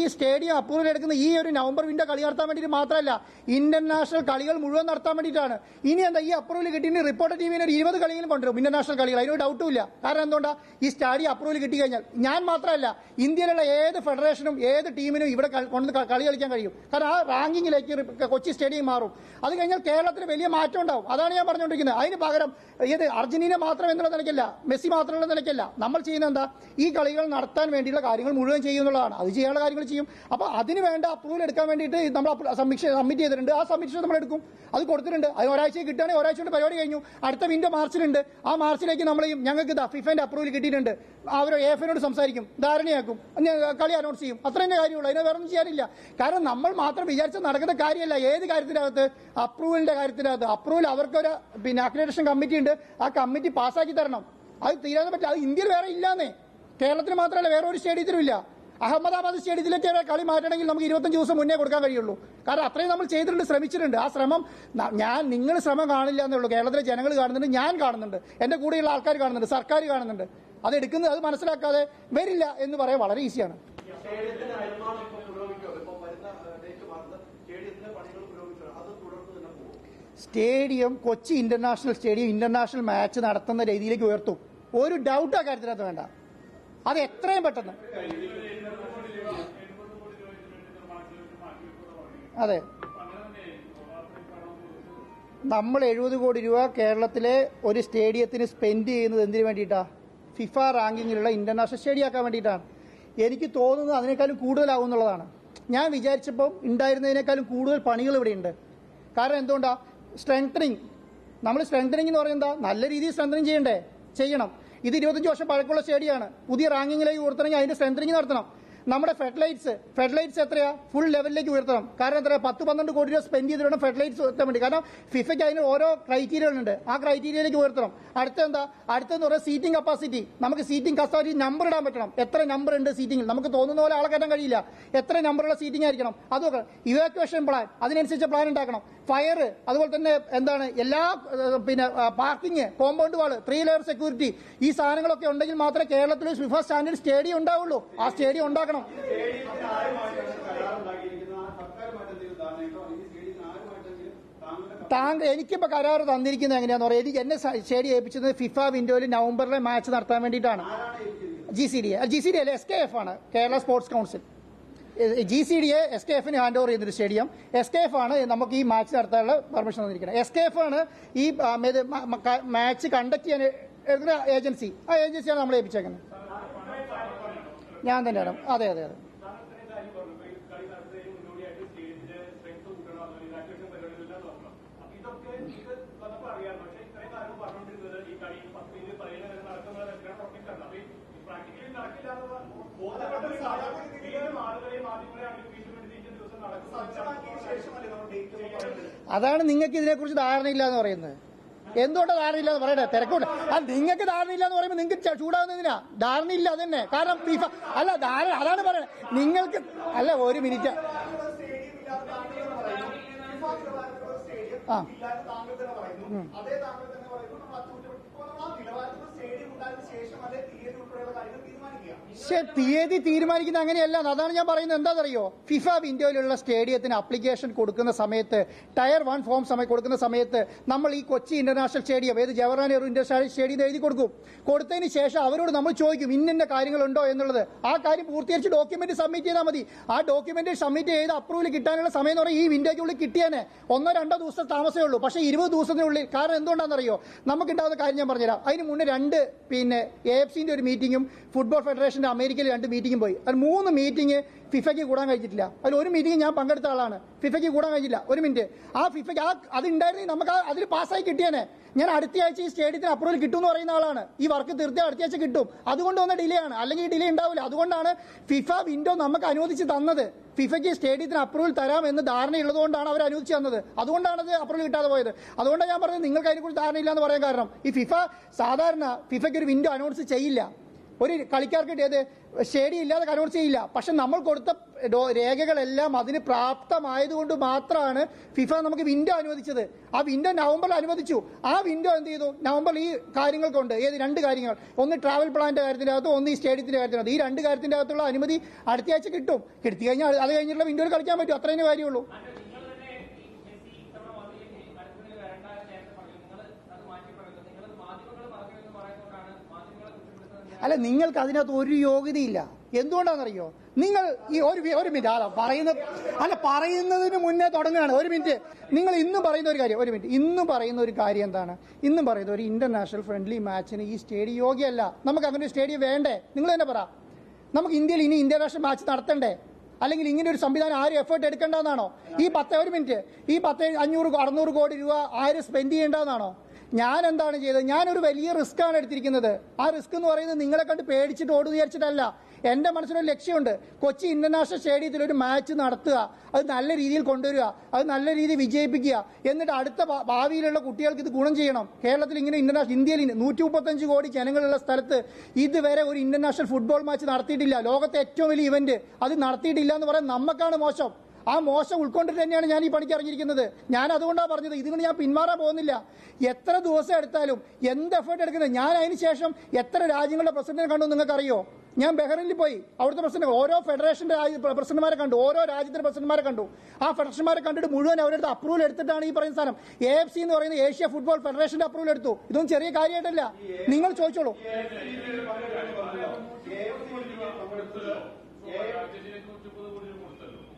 ഈ സ്റ്റേഡിയം അപ്രൂവൽ എടുക്കുന്ന ഈ ഒരു നവംബർ വിൻഡോ കളി നടത്താൻ വേണ്ടിയിട്ട് മാത്രമല്ല, ഇന്റർനാഷണൽ കളികൾ മുഴുവൻ നടത്താൻ വേണ്ടിയിട്ടാണ്. ഇനി എന്താ, ഈ അപ്രൂവൽ അപ്രൂവൽ കിട്ടിയിട്ട് റിപ്പോർട്ടർ ടീമിന് ഒരു 20 കളിയിലും കൊണ്ടുവരും, ഇന്റർനാഷണൽ കളികൾ. അതിനൊരു ഡൗട്ടും ഇല്ല. കാരണം എന്തുകൊണ്ടാണ്? ഈ സ്റ്റേഡിയം അപ്രൂവൽ കിട്ടിക്കഴിഞ്ഞാൽ ഞാൻ മാത്രമല്ല, ഇന്ത്യയിലുള്ള ഏത് ഫെഡറേഷനും ഏത് ടീമിനും ഇവിടെ കൊണ്ട് കളി കളിക്കാൻ കഴിയും. കാരണം ആ റാങ്കിങ്ങിലേക്ക് കൊച്ചി സ്റ്റേഡിയം മാറും. അത് കഴിഞ്ഞാൽ കേരളത്തിന് വലിയ മാറ്റം ഉണ്ടാവും. അതാണ് ഞാൻ പറഞ്ഞുകൊണ്ടിരിക്കുന്നത്. അതിന് പകരം ഏത് അർജന്റീന മാത്രം എന്നുള്ള നിലയ്ക്കല്ല, മെസ്സി മാത്രമുള്ള നിലയ്ക്കല്ല. നമ്മൾ ചെയ്യുന്ന എന്താ? ഈ കളികൾ നടത്താൻ വേണ്ടിയുള്ള കാര്യങ്ങൾ മുഴുവൻ ചെയ്യുന്നുള്ളതാണ്. അത് ചെയ്യാനുള്ള കാര്യങ്ങൾ ചെയ്യും. അപ്പോൾ അതിന് വേണ്ട അപ്രൂവൽ എടുക്കാൻ വേണ്ടിയിട്ട് നമ്മൾ സബ്മിറ്റ് ചെയ്തിട്ടുണ്ട്. ആ സബ്മിഷൻ നമ്മൾ എടുക്കും. അത് കൊടുത്തിട്ടുണ്ട്. അത് ഒരാഴ്ച കിട്ടുകയാണെങ്കിൽ ഒരാഴ്ച കൊണ്ട് പരിപാടി കഴിഞ്ഞു. അടുത്ത വിൻഡോ മാർച്ചിലുണ്ട്. ആ മാർച്ചിലേക്ക് നമ്മൾ ഞങ്ങൾക്ക് ഫിഫന്റെ അപ്രൂവൽ കിട്ടിയിട്ടുണ്ട്. അവർ എഫിനോട് സംസാരിക്കും, ധാരണയാക്കും, കളി അനൗൺസ് ചെയ്യും. അത്രയും കാര്യമുള്ളൂ. അതിനെ വേറെ ഒന്നും ചെയ്യാനില്ല. കാരണം നമ്മൾ മാത്രം വിചാരിച്ച നടക്കുന്ന കാര്യമല്ല. ഏത് കാര്യത്തിനകത്ത്? അപ്രൂവലിന്റെ കാര്യത്തിനകത്ത്. അപ്രൂവൽ അവർക്കൊരു അക്രഡിറ്റേഷൻ കമ്മിറ്റി ഉണ്ട്. ആ കമ്മിറ്റി പാസ്സാക്കി തരണം. അത് തീരാൻ പറ്റില്ല. അത് ഇന്ത്യയിൽ വേറെ ഇല്ലാന്നേ. കേരളത്തിൽ മാത്രമല്ല, വേറെ ഒരു സ്റ്റേഡിയത്തിലും ഇല്ല. അഹമ്മദാബാദ് സ്റ്റേഡിയത്തിലേക്ക് കളി മാറ്റണമെങ്കിൽ നമുക്ക് 25 ദിവസം മുന്നേ കൊടുക്കാൻ കഴിയുള്ളൂ. കാരണം അത്രയും നമ്മൾ ചെയ്തിട്ടുണ്ട്, ശ്രമിച്ചിട്ടുണ്ട്. ആ ശ്രമം നിങ്ങൾ ശ്രമം കാണില്ല എന്നേ ഉള്ളൂ. കേരളത്തിലെ ജനങ്ങൾ കാണുന്നുണ്ട്, ഞാൻ കാണുന്നുണ്ട്, എന്റെ കൂടെയുള്ള ആൾക്കാർ കാണുന്നുണ്ട്, സർക്കാർ കാണുന്നുണ്ട്. അത് എടുക്കുന്നത്, അത് മനസ്സിലാക്കാതെ വരില്ല എന്ന് പറയാൻ വളരെ ഈസിയാണ്. Stadium Kochi international stadium international match നടത്തുന്ന രീതിയിലേക്ക് ഉയർത്തും. ഒരു ഡൗട്ട് ആ കാര്യത്തിനകത്ത് വേണ്ട. അത് എത്രയും പെട്ടെന്ന്. അതെ, നമ്മൾ 70 കോടി രൂപ കേരളത്തിലെ ഒരു സ്റ്റേഡിയത്തിന് സ്പെൻഡ് ചെയ്യുന്നത് എന്തിനു വേണ്ടിയിട്ടാ? ഫിഫ റാങ്കിങ്ങിലുള്ള ഇന്റർനാഷണൽ സ്റ്റേഡിയം ആക്കാൻ വേണ്ടിയിട്ടാണ്. എനിക്ക് തോന്നുന്നത് അതിനേക്കാളും കൂടുതലാവും എന്നുള്ളതാണ്. ഞാൻ വിചാരിച്ചപ്പോൾ ഉണ്ടായിരുന്നതിനേക്കാളും കൂടുതൽ പണികൾ ഇവിടെയുണ്ട്. കാരണം എന്തുകൊണ്ടാ? സ്ട്രെങ്തനിങ്. നമ്മൾ സ്ട്രെങ്തനിങ് എന്ന് പറയുന്നത് നല്ല രീതിയിൽ സ്ട്രെങ്തനിങ് ചെയ്യണം. ഇത് 25 വർഷം പഴക്കമുള്ള സ്റ്റേഡിയമാണ്. പുതിയ റാങ്കിങ്ങിലേക്ക് ഉയർത്തണമെങ്കിൽ അതിന്റെ സ്ട്രെങ്തനിങ് നടത്തണം. നമ്മുടെ ഫെഡ്ലൈറ്റ്സ് എത്രയാ? ഫുൾ ലെവലിലേക്ക് ഉയർത്തണം. കാരണം എത്രയാ? 10-12 കോടി രൂപ സ്പെൻഡ് ചെയ്ത് വേണം ഫെഡ്ലൈറ്റ്സ് ഉയർത്താൻ വേണ്ടി. കാരണം ഫിഫയ്ക്ക് അതിന് ഓരോ ക്രൈറ്റീരിയകളുണ്ട്. ആ ക്രൈറ്റീരിയയിലേക്ക് ഉയർത്തണം. അടുത്തെന്ന് പറയുന്നത് സീറ്റിംഗ് കപ്പാസിറ്റി. നമുക്ക് സീറ്റിംഗ് കപ്പാസിറ്റി നമ്പർ ഇടാൻ പറ്റണം. എത്ര നമ്പർ ഉണ്ട് സീറ്റിംഗിൽ? നമുക്ക് തോന്നുന്ന പോലെ ആളെ കയറ്റാൻ കഴിയില്ല. എത്ര നമ്പറുള്ള സീറ്റിംഗ് ആയിരിക്കണം? അതൊക്കെ. ഇവാക്യുവേഷൻ പ്ലാൻ, അതിനനുസരിച്ച് പ്ലാൻ ഉണ്ടാക്കണം. ഫയർ, അതുപോലെ തന്നെ എല്ലാ പാർക്കിംഗ്, കോമ്പൗണ്ട് വാള്, 3 ലെയർ സെക്യൂരിറ്റി, ഈ സാധനങ്ങളൊക്കെ ഉണ്ടെങ്കിൽ മാത്രമേ കേരളത്തിൽ ഫിഫ സ്റ്റാൻഡേർഡ് സ്റ്റേഡിയം ഉണ്ടാവുള്ളൂ. ആ സ്റ്റേഡിയം ഉണ്ടാക്കണം. എനിക്കിപ്പോ കരാർ തന്നിരിക്കുന്നത് എങ്ങനെയാന്ന് പറയാം. എന്നെ സ്റ്റേഡിയം ഏൽപ്പിച്ചത് ഫിഫ വിൻഡോയിൽ നവംബറിലെ മാച്ച് നടത്താൻ വേണ്ടിയിട്ടാണ്. GCD അല്ല, SKF ആണ്, കേരള സ്പോർട്സ് കൗൺസിൽ. GCDയെ SKFന് ഹാൻഡ് ഓവർ ചെയ്തൊരു സ്റ്റേഡിയം. SKF ആണ് നമുക്ക് ഈ മാച്ച് നടത്താനുള്ള പെർമിഷൻ തന്നിരിക്കുന്നത്. SKF ആണ് ഈ മാച്ച് കണ്ടക്ട് ചെയ്യാൻ ഏജൻസി. ആ ഏജൻസിയാണ് നമ്മൾ ഏൽപ്പിച്ചേക്കുന്നത്. ഞാൻ തന്നെയാണ്. അതെ. അതാണ് നിങ്ങൾക്ക് ഇതിനെക്കുറിച്ച് ധാരണയില്ല എന്ന് പറയുന്നത്. എന്തുകൊണ്ടാണ് ധാരണയില്ല എന്ന് പറയട്ടെ? തിരക്കുണ്ട്. നിങ്ങൾക്ക് ധാരണയില്ല എന്ന് പറയുമ്പോൾ നിങ്ങൾക്ക് ചൂടാവുന്നതിനാ? ധാരണയില്ല അതന്നെ. കാരണം ഫിഫ അല്ല അതാണ് പറയുന്നത്. നിങ്ങൾക്ക് അല്ല, ഒരു മിനിറ്റ്. തീയതി തീരുമാനിക്കുന്ന അങ്ങനെയല്ല. അതാണ് ഞാൻ പറയുന്നത്. എന്താണെന്നറിയോ? ഫിഫ വിൻഡോയിലുള്ള സ്റ്റേഡിയത്തിന് അപ്ലിക്കേഷൻ കൊടുക്കുന്ന സമയത്ത്, ടയർ 1 ഫോം കൊടുക്കുന്ന സമയത്ത് നമ്മൾ ഈ Kochi international stadium, Jawaharlal Nehru international stadium എഴുതി കൊടുക്കും. കൊടുത്തതിന് ശേഷം അവരോട് നമ്മൾ ചോദിക്കും ഇന്ന കാര്യങ്ങളുണ്ടോ എന്നുള്ളത്. ആ കാര്യം പൂർത്തീകരിച്ച് ഡോക്യുമെന്റ് സബ്മിറ്റ് ചെയ്താൽ മതി. ആ ഡോക്യുമെന്റ് സബ്മിറ്റ് ചെയ്ത് അപ്രൂവൽ കിട്ടാനുള്ള സമയം എന്ന് പറഞ്ഞാൽ ഈ വിൻഡോയ്ക്കുള്ളിൽ കിട്ടിയാനെ 1-2 ദിവസത്തെ താമസമേ ഉള്ളൂ. പക്ഷേ 20 ദിവസത്തിനുള്ളിൽ. കാരണം എന്തുകൊണ്ടാണെന്നറിയോ? നമുക്കുണ്ടാകുന്ന കാര്യം ഞാൻ പറഞ്ഞുതരാം. അതിന് മുന്നേ 2 AFCന്റെ ഒരു മീറ്റിംഗും ഫുട്ബോൾ ഫെഡറേഷന്റെ അമേരിക്കയിൽ 2 മീറ്റിംഗും പോയി. അത് 3 മീറ്റിംഗ് ഫിഫയ്ക്ക് കൂടാൻ കഴിച്ചിട്ടില്ല. അതിൽ ഒരു മീറ്റിംഗ് ഞാൻ പങ്കെടുത്ത ആളാണ്. ഫിഫയ്ക്ക് കൂടാൻ കഴിച്ചില്ല. ഒരു മിനിറ്റ്. ആ ഫിഫയ്ക്ക് അതുണ്ടായിരുന്നെങ്കിൽ നമുക്ക് അതിൽ പാസ്സായി കിട്ടിയാനെ. ഞാൻ അടുത്ത ആഴ്ച ഈ സ്റ്റേഡിയത്തിന് അപ്രൂവൽ കിട്ടുമെന്ന് പറയുന്ന ആളാണ്. ഈ വർക്ക് തീർത്തി അടുത്ത ആഴ്ച കിട്ടും. അതുകൊണ്ട് വന്ന ഡിലേ ആണ്. അല്ലെങ്കിൽ ഡിലേ ഉണ്ടാവില്ല. അതുകൊണ്ടാണ് ഫിഫ വിൻഡോ നമുക്ക് അനുവദിച്ച് തന്നത്. ഫിഫയ്ക്ക് സ്റ്റേഡിയത്തിന് അപ്രൂവൽ തരാം എന്ന് ധാരണയുള്ളതുകൊണ്ടാണ് അവർ അനുവദിച്ച് തന്നത്. അതുകൊണ്ടാണ് അത് അപ്രൂവൽ കിട്ടാതെ പോയത്. അതുകൊണ്ടാണ് ഞാൻ പറഞ്ഞത് നിങ്ങൾക്ക് അതിനെക്കുറിച്ച് ധാരണയില്ല എന്ന് പറയാൻ കാരണം. ഈ സാധാരണ ഫിഫയ്ക്ക് ഒരു വിൻഡോ അനൗൺസ് ചെയ്യില്ല. ഒരു കളിക്കാർക്ക് സ്റ്റേഡിയം ഇല്ലാതെ അനൗൺസ് ചെയ്യില്ല. പക്ഷെ നമ്മൾ കൊടുത്ത രേഖകളെല്ലാം അതിന് പ്രാപ്തമായതുകൊണ്ട് മാത്രമാണ് ഫിഫ നമുക്ക് വിൻഡോ അനുവദിച്ചത്. ആ വിൻഡോ നവംബറിൽ അനുവദിച്ചു. ആ വിൻഡോ എന്ത് ചെയ്തു? നവംബറിൽ ഈ കാര്യങ്ങൾ കൊണ്ട് 2 കാര്യങ്ങൾ, ഒന്ന് ട്രാവൽ പ്ലാന്റെ കാര്യത്തിന്റെ അകത്ത്, ഒന്ന് ഈ സ്റ്റേഡിയത്തിന്റെ കാര്യത്തിനകത്ത്. ഈ 2 കാര്യത്തിന്റെ അകത്തുള്ള അനുമതി അടുത്ത ആഴ്ച കിട്ടും. കിട്ടി കഴിഞ്ഞാൽ അത് കഴിഞ്ഞിട്ടുള്ള വിൻഡോയിൽ കളിക്കാൻ പറ്റും. അത്രയും കാര്യമുള്ളൂ. അല്ല, നിങ്ങൾക്ക് അതിനകത്ത് ഒരു യോഗ്യതയില്ല. എന്തുകൊണ്ടാണെന്നറിയോ? നിങ്ങൾ ഈ ഒരു മിനിറ്റ് പറയുന്നതിന് മുന്നേ തുടങ്ങുകയാണ്. ഒരു മിനിറ്റ്. നിങ്ങൾ ഇന്ന് പറയുന്ന ഒരു കാര്യം, ഇന്ന് പറയുന്ന ഒരു കാര്യം എന്താണ്? ഇന്നും പറയുന്നത് ഒരു ഇന്റർനാഷണൽ ഫ്രണ്ട്ലി മാച്ചിന് ഈ സ്റ്റേഡിയം യോഗ്യമല്ല. നമുക്ക് അങ്ങനെ ഒരു സ്റ്റേഡിയം വേണ്ടേ? നിങ്ങൾ തന്നെ പറ. നമുക്ക് ഇന്ത്യയിൽ ഇനി ഇന്റർനാഷണൽ മാച്ച് നടത്തണ്ടേ? അല്ലെങ്കിൽ ഇങ്ങനെ ഒരു സംവിധാനം ആരും എഫേർട്ട് എടുക്കേണ്ടതെന്നാണോ? ഈ 500-600 കോടി രൂപ ആരും സ്പെൻഡ് ചെയ്യേണ്ടതെന്നാണോ? ഞാൻ എന്താണ് ചെയ്തത്? ഞാനൊരു വലിയ റിസ്ക് ആണ് എടുത്തിരിക്കുന്നത്. ആ റിസ്ക് എന്ന് പറയുന്നത് നിങ്ങളെ കണ്ട് പേടിച്ചിട്ട് ഓടുക വിചാരിച്ചിട്ടല്ല. എന്റെ മനസ്സിലൊരു ലക്ഷ്യമുണ്ട്. കൊച്ചി ഇന്റർനാഷണൽ സ്റ്റേഡിയത്തിൽ ഒരു മാച്ച് നടത്തുക, അത് നല്ല രീതിയിൽ കൊണ്ടുവരിക, അത് നല്ല രീതിയിൽ വിജയിപ്പിക്കുക. എന്നിട്ട് അടുത്ത ഭാവിയിലുള്ള കുട്ടികൾക്ക് ഇത് ഗുണം ചെയ്യണം. കേരളത്തിൽ ഇങ്ങനെ ഇന്ത്യയിൽ 135 കോടി ജനങ്ങളുള്ള സ്ഥലത്ത് ഇതുവരെ ഒരു ഇന്റർനാഷണൽ ഫുട്ബോൾ മാച്ച് നടത്തിയിട്ടില്ല. ലോകത്തെ ഏറ്റവും വലിയ ഇവന്റ് അത് നടത്തിയിട്ടില്ല എന്ന് പറയാൻ നമുക്കാണ് മോശം. ആ മോശം ഉൾക്കൊണ്ടിട്ട് തന്നെയാണ് ഞാൻ ഈ പണിക്ക് ഇറങ്ങിയിരിക്കുന്നത്. ഞാൻ അതുകൊണ്ടാണ് പറഞ്ഞത്, ഇതുകൊണ്ട് ഞാൻ പിന്മാറാൻ പോകുന്നില്ല. എത്ര ദിവസം എടുത്താലും എന്ത് എഫേർട്ട് എടുക്കുന്നത്. ഞാൻ അതിന് ശേഷം എത്ര രാജ്യങ്ങളുടെ പ്രസിഡന്റിനെ കണ്ടു നിങ്ങൾക്കറിയോ? ഞാൻ ബഹ്റൈനിൽ പോയി, അവിടുത്തെ പ്രസിഡന്റ്, ഓരോ ഫെഡറേഷന്റെ പ്രസിഡന്റുമാരെ കണ്ടു, ഓരോ രാജ്യത്തിന്റെ പ്രസിഡന്റുമാരെ കണ്ടു. ആ ഫെഡറേഷന്മാരെ കണ്ടിട്ട് മുഴുവൻ അവരുടെ അപ്രൂവൽ എടുത്തിട്ടാണ് ഈ പറയുന്ന സാധനം. AFC എന്ന് പറയുന്ന ഏഷ്യ ഫുട്ബോൾ ഫെഡറേഷന്റെ അപ്രൂവൽ എടുത്തു. ഇതൊന്നും ചെറിയ കാര്യമായിട്ടല്ല. നിങ്ങൾ ചോദിച്ചോളൂ.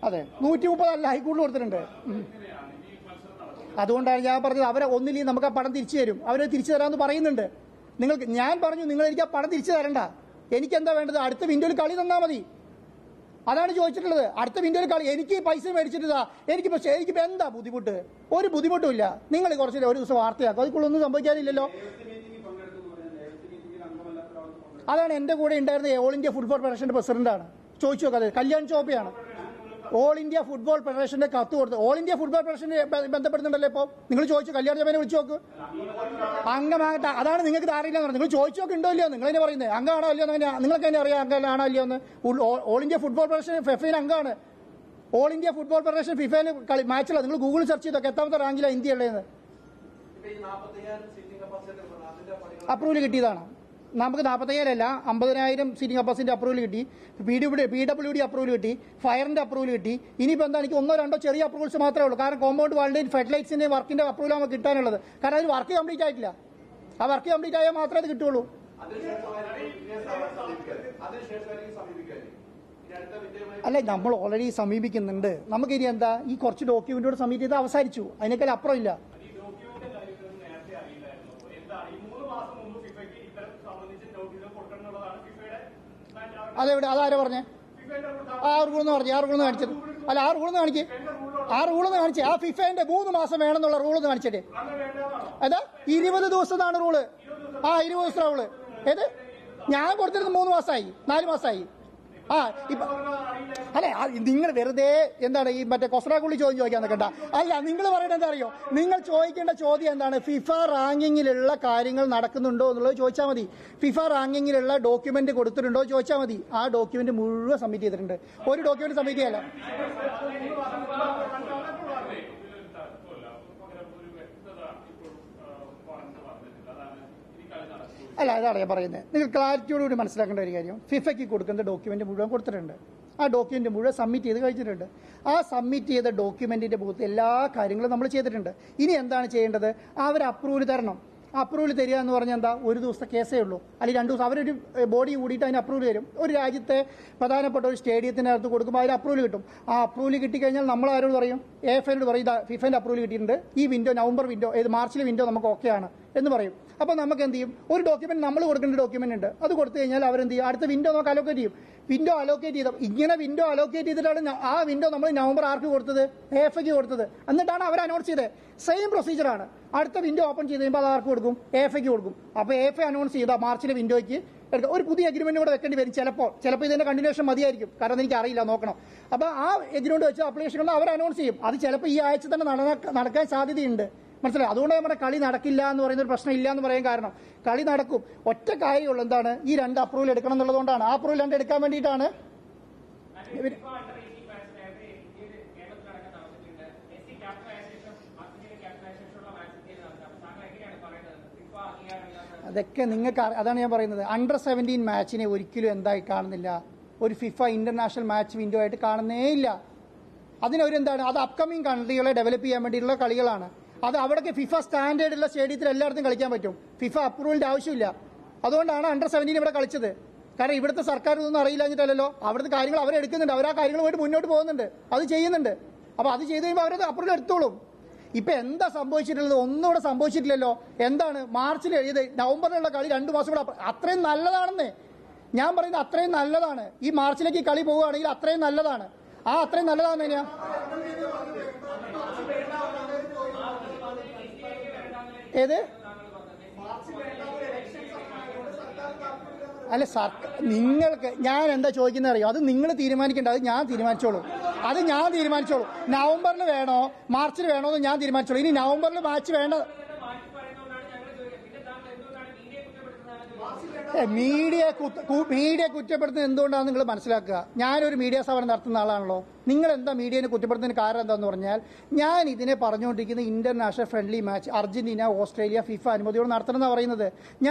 അതെ, 130 അല്ല, ഹൈക്കോടതി കൊടുത്തിട്ടുണ്ട്. അതുകൊണ്ടാണ് ഞാൻ പറഞ്ഞത്, അവരെ ഒന്നില്ലെങ്കിൽ നമുക്ക് ആ പണം തിരിച്ചു തരും, അവരെ തിരിച്ചു തരാമെന്ന് പറയുന്നുണ്ട്. നിങ്ങൾക്ക് ഞാൻ പറഞ്ഞു, നിങ്ങൾ എനിക്ക് ആ പണം തിരിച്ചു തരണ്ട. എനിക്കെന്താ വേണ്ടത്? അടുത്ത വിൻഡോയിൽ കളി തന്നാൽ മതി. അതാണ് ചോദിച്ചിട്ടുള്ളത്. അടുത്ത വിൻഡോയിൽ കളി. എനിക്ക് പൈസ മേടിച്ചിട്ടാ. എനിക്കിപ്പോ എന്താ ബുദ്ധിമുട്ട്? ഒരു ബുദ്ധിമുട്ടും ഇല്ല. നിങ്ങൾ കുറച്ച് ഒരു ദിവസം വാർത്തയാക്കും, അതിക്കുള്ളൊന്നും സംഭവിക്കാനില്ലല്ലോ. അതാണ് എന്റെ കൂടെ ഉണ്ടായിരുന്ന ഓൾ ഇന്ത്യ ഫുട്ബോൾ ഫെഡറേഷന്റെ പ്രസിഡന്റാണ്. ചോദിച്ചു നോക്കാതെ, കല്യാൺ ചോപ്പയാണ്. ഓൾ ഇന്ത്യ ഫുട്ബോൾ ഫെഡറേഷന്റെ കത്ത് കൊടുത്ത്. ഓൾ ഇന്ത്യ ഫുട്ബോൾ ഫെഡറേഷനെ ബന്ധപ്പെടുന്നുണ്ടല്ലോ ഇപ്പോൾ. നിങ്ങൾ ചോദിച്ചു, കല്യാൺ ചോപ്പനെ വിളിച്ചു നോക്ക്. അംഗമാകട്ടെ. അതാണ് നിങ്ങൾക്ക് ധാരണയില്ല. നിങ്ങൾ ചോദിച്ചു നോക്ക്, ഉണ്ടോ ഇല്ലയോ? നിങ്ങൾ തന്നെ പറയുന്നത് അംഗമാണോ അല്ലയോ? നിങ്ങൾക്ക് തന്നെ അറിയാം അംഗമാണോ അല്ലയോ എന്ന്. ഓൾ ഇന്ത്യ ഫുട്ബോൾ ഫെഡറേഷൻ ഫിഫയിൽ അംഗമാണ്. ഓൾ ഇന്ത്യ ഫുട്ബോൾ ഫെഡറേഷൻ ഫിഫയിൽ മാച്ചിലാണ്. നിങ്ങൾ ഗൂഗിളിൽ സെർച്ച് ചെയ്തൊക്കെ എത്താമത്തെ റാങ്കിലാണ് ഇന്ത്യ ഉള്ളതെന്ന്. അപ്രൂവൽ കിട്ടിയതാണ്. നമുക്ക് 45,000 അല്ല, 50,000 സീറ്റിംഗ് കപ്പാസിറ്റി അപ്രൂവൽ കിട്ടി. PWD അപ്രൂവൽ കിട്ടി. ഫയറിന്റെ അപ്രൂവൽ കിട്ടി. ഇനിയിപ്പോൾ എന്താ, എനിക്ക് 1-2 ചെറിയ അപ്രൂവൽസ് മാത്രമേ ഉള്ളൂ. കാരണം കോമ്പൗണ്ട് വാളിന്റെയും ഫെഡ്ലൈറ്റ്സിന്റെയും വർക്കിന്റെ അപ്രൂവൽ നമുക്ക് കിട്ടാനുള്ളത്. കാരണം അതിൽ വർക്ക് കംപ്ലീറ്റ് ആയിട്ടില്ല. ആ വർക്ക് കംപ്ലീറ്റ് ആയാൽ മാത്രമേ അത് കിട്ടുള്ളൂ. അല്ല, നമ്മൾ ഓൾറെഡി സമീപിക്കുന്നുണ്ട്. നമുക്കിനി എന്താ, ഈ കുറച്ച് ഡോക്യുമെന്റോട് സബ്മിറ്റ് ചെയ്ത് അവസാനിച്ചു. അതിനേക്കാൾ അപ്പുറം ഇല്ല. അതെവിടെ? അതാരാ പറഞ്ഞേ? ആ റൂളെന്ന് പറഞ്ഞു. ആ റൂളെന്ന് കാണിച്ചത്. അല്ല, ആ റൂളെന്ന് കാണിക്കേ. ആ റൂളെന്ന് കാണിച്ചേ. ആ ഫിഫന്റെ 3 മാസം വേണമെന്നുള്ള റൂളെന്ന് കാണിച്ചിട്ടേ. അതാ 20 ദിവസത്താണ് റൂള്. ആ 20 ദിവസത്തെ റൂള്. ഏത്? ഞാൻ കൊടുത്തിരുന്നത് 3 മാസമായി, 4 മാസമായി. ആ ഇപ്പൊ അല്ലെ, നിങ്ങൾ വെറുതെ എന്താണ് ഈ മറ്റേ കൊസ്രാക്കുള്ളി ചോദിക്കാൻ നിൽക്കണ്ട. അല്ല, നിങ്ങൾ പറയേണ്ടത് എന്താ അറിയോ? നിങ്ങൾ ചോദിക്കേണ്ട ചോദ്യം എന്താണ്? ഫിഫ റാങ്കിങ്ങിലുള്ള കാര്യങ്ങൾ നടക്കുന്നുണ്ടോ എന്നുള്ളത് ചോദിച്ചാൽ മതി. ഫിഫ റാങ്കിങ്ങിലുള്ള ഡോക്യുമെന്റ് കൊടുത്തിട്ടുണ്ടോ ചോദിച്ചാൽ മതി. ആ ഡോക്യുമെന്റ് മുഴുവൻ സബ്മിറ്റ് ചെയ്തിട്ടുണ്ട്. ഒരു ഡോക്യുമെന്റ് സബ്മിറ്റ് ചെയ്യല്ല. അല്ല, അതാണ് ഞാൻ പറയുന്നത്. നിങ്ങൾ ക്ലാരിറ്റിയോടുകൂടി മനസ്സിലാക്കേണ്ട ഒരു കാര്യം, ഫിഫയ്ക്ക് കൊടുക്കുന്ന ഡോക്യുമെന്റ് മുഴുവൻ കൊടുത്തിട്ടുണ്ട്. ആ ഡോക്യുമെന്റ് മുഴുവൻ സബ്മിറ്റ് ചെയ്ത് കഴിച്ചിട്ടുണ്ട്. ആ സബ്മിറ്റ് ചെയ്ത ഡോക്യുമെന്റിന്റെ പുറത്ത് എല്ലാ കാര്യങ്ങളും നമ്മൾ ചെയ്തിട്ടുണ്ട്. ഇനി എന്താണ് ചെയ്യേണ്ടത്? അവർ അപ്രൂവൽ തരണം. അപ്രൂവൽ തരിക എന്ന് പറഞ്ഞാൽ എന്താ, ഒരു ദിവസത്തെ കേസേ ഉള്ളൂ, അല്ലെങ്കിൽ 2 ദിവസം. അവരൊരു ബോഡി കൂടിയിട്ട് അതിന് അപ്രൂവൽ തരും. ഒരു രാജ്യത്തെ പ്രധാനപ്പെട്ട ഒരു സ്റ്റേഡിയത്തിനകത്ത് കൊടുക്കുമ്പോൾ അതിന് അപ്രൂവൽ കിട്ടും. ആ അപ്രൂവൽ കിട്ടിക്കഴിഞ്ഞാൽ നമ്മൾ ആരോട് പറയും? AFL പറയും, ഇതാ ഫിഫന്റെ അപ്രൂവൽ കിട്ടിയിട്ടുണ്ട്, ഈ വിൻഡോ നവംബർ വിൻഡോ, മാർച്ചിലെ വിൻഡോ നമുക്ക് ഓക്കെയാണ് എന്ന് പറയും. അപ്പോൾ നമുക്ക് എന്ത് ചെയ്യും? ഒരു ഡോക്യുമെന്റ് നമ്മൾ കൊടുക്കേണ്ട ഡോക്യുമെന്റ് ഉണ്ട്. അത് കൊടുത്തു കഴിഞ്ഞാൽ അവരെന്ത് ചെയ്യും? അടുത്ത വിൻഡോ നമുക്ക് അലോക്കേറ്റ് ചെയ്യും. വിൻഡോ അലോക്കേറ്റ് ചെയ്ത ഇങ്ങനെ വിൻഡോ അലോക്കേറ്റ് ചെയ്തിട്ടാണ് ആ വിൻഡോ നമ്മൾ നവംബർ 6 കൊടുത്തത്, AFAക്ക് കൊടുത്തത്. എന്നിട്ടാണ് അവർ അനൗൺസ് ചെയ്തത്. സെയിം പ്രൊസീജിയറാണ്. അടുത്ത വിൻഡോ ഓപ്പൺ ചെയ്ത് കഴിയുമ്പോൾ അത് ആർക്ക് കൊടുക്കും? AFAക്ക് കൊടുക്കും. അപ്പോൾ AFA അനൗൺസ് ചെയ്ത മാർച്ചിലെ വിൻഡോയ്ക്ക് എടുക്കുക. ഒരു പുതിയ എഗ്രിമെന്റ് കൂടെ വെക്കേണ്ടി വരും ചിലപ്പോൾ ഇതിന്റെ കണ്ടിന്യൂഷൻ മതിയായിരിക്കും. കാരണം എനിക്ക് അറിയില്ല, നോക്കണം. അപ്പോൾ ആ എഗ്രിമെന്റ് വെച്ച് അപ്ലിക്കേഷൻ കൊണ്ട് അവർ അനൗൺസ് ചെയ്യും. അത് ചിലപ്പോൾ ഈ ആഴ്ച തന്നെ നടക്കാൻ സാധ്യതയുണ്ട്. മനസ്സിലായി? അതുകൊണ്ട് നമ്മുടെ കളി നടക്കില്ല എന്ന് പറയുന്ന ഒരു പ്രശ്നം ഇല്ല എന്ന് പറയാൻ കാരണം, കളി നടക്കും. ഒറ്റ കാര്യമുള്ള എന്താണ്, ഈ 2 അപ്രൂവൽ എടുക്കണം എന്നുള്ളതുകൊണ്ടാണ്. ആ അപ്രൂവൽ 2 എടുക്കാൻ വേണ്ടിയിട്ടാണ്. അതൊക്കെ നിങ്ങൾക്ക്, അതാണ് ഞാൻ പറയുന്നത്. അണ്ടർ-17 മാച്ചിനെ ഒരിക്കലും എന്തായി കാണുന്നില്ല, ഒരു ഫിഫ ഇന്റർനാഷണൽ മാച്ച് വിൻഡോ ആയിട്ട് കാണുന്നേ ഇല്ല. അതിനൊരെന്താണ്, അത് അപ്കമിങ് കൺട്രികളെ ഡെവലപ്പ് ചെയ്യാൻ വേണ്ടിയിട്ടുള്ള കളികളാണ്. അത് അവിടേക്ക് ഫിഫ സ്റ്റാൻഡേർഡുള്ള സ്റ്റേഡിയത്തിൽ എല്ലായിടത്തും കളിക്കാൻ പറ്റും. ഫിഫ അപ്രൂവലിന്റെ ആവശ്യമില്ല. അതുകൊണ്ടാണ് അണ്ടർ 17 ഇവിടെ കളിച്ചത്. കാരണം ഇവിടുത്തെ സർക്കാർ ഇതൊന്നും അറിയില്ലാഞ്ഞിട്ടല്ലോ. അവിടുത്തെ കാര്യങ്ങൾ അവരെടുക്കുന്നുണ്ട്, അവർ ആ കാര്യങ്ങളുമായിട്ട് മുന്നോട്ട് പോകുന്നുണ്ട്, അത് ചെയ്യുന്നുണ്ട്. അപ്പോൾ അത് ചെയ്ത് കഴിയുമ്പോൾ അവരത് അപ്രൂവൽ എടുത്തോളും. ഇപ്പം എന്താ സംഭവിച്ചിട്ടുള്ളത്? ഒന്നും ഇവിടെ സംഭവിച്ചിട്ടില്ലല്ലോ. എന്താണ് മാർച്ചിൽ എഴുതിയത്? നവംബറിലുള്ള കളി 2 മാസം കൂടെ അത്രയും നല്ലതാണെന്നേ ഞാൻ പറയുന്നത്. അത്രയും നല്ലതാണ്. ഈ മാർച്ചിലേക്ക് കളി പോവുകയാണെങ്കിൽ അത്രയും നല്ലതാണ്. അത്രയും നല്ലതാണ് തന്നെയാ. ഏത് അല്ല നിങ്ങൾക്ക് ഞാൻ എന്താ ചോദിക്കുന്നത് അറിയോ? അത് നിങ്ങൾ തീരുമാനിക്കേണ്ട. അത് ഞാൻ തീരുമാനിച്ചോളൂ. നവംബറിൽ വേണോ മാർച്ചിൽ വേണോ എന്ന് ഞാൻ തീരുമാനിച്ചോളൂ. ഇനി നവംബറിൽ മാച്ച് വേണ്ട. മീഡിയ കുറ്റപ്പെടുത്തുന്നത് എന്തുകൊണ്ടാണെന്ന് നിങ്ങൾ മനസ്സിലാക്കുക. ഞാനൊരു മീഡിയ സമരം നടത്തുന്ന ആളാണല്ലോ. നിങ്ങൾ എന്താ മീഡിയനെ കുറ്റപ്പെടുത്തുന്നതിന് കാരണം എന്താണെന്ന് പറഞ്ഞാൽ, ഞാൻ ഇതിനെ പറഞ്ഞുകൊണ്ടിരിക്കുന്ന international friendly match Argentina Australia FIFA അനുമതിയോട് നടത്തണമെന്നാണ് പറയുന്നത്.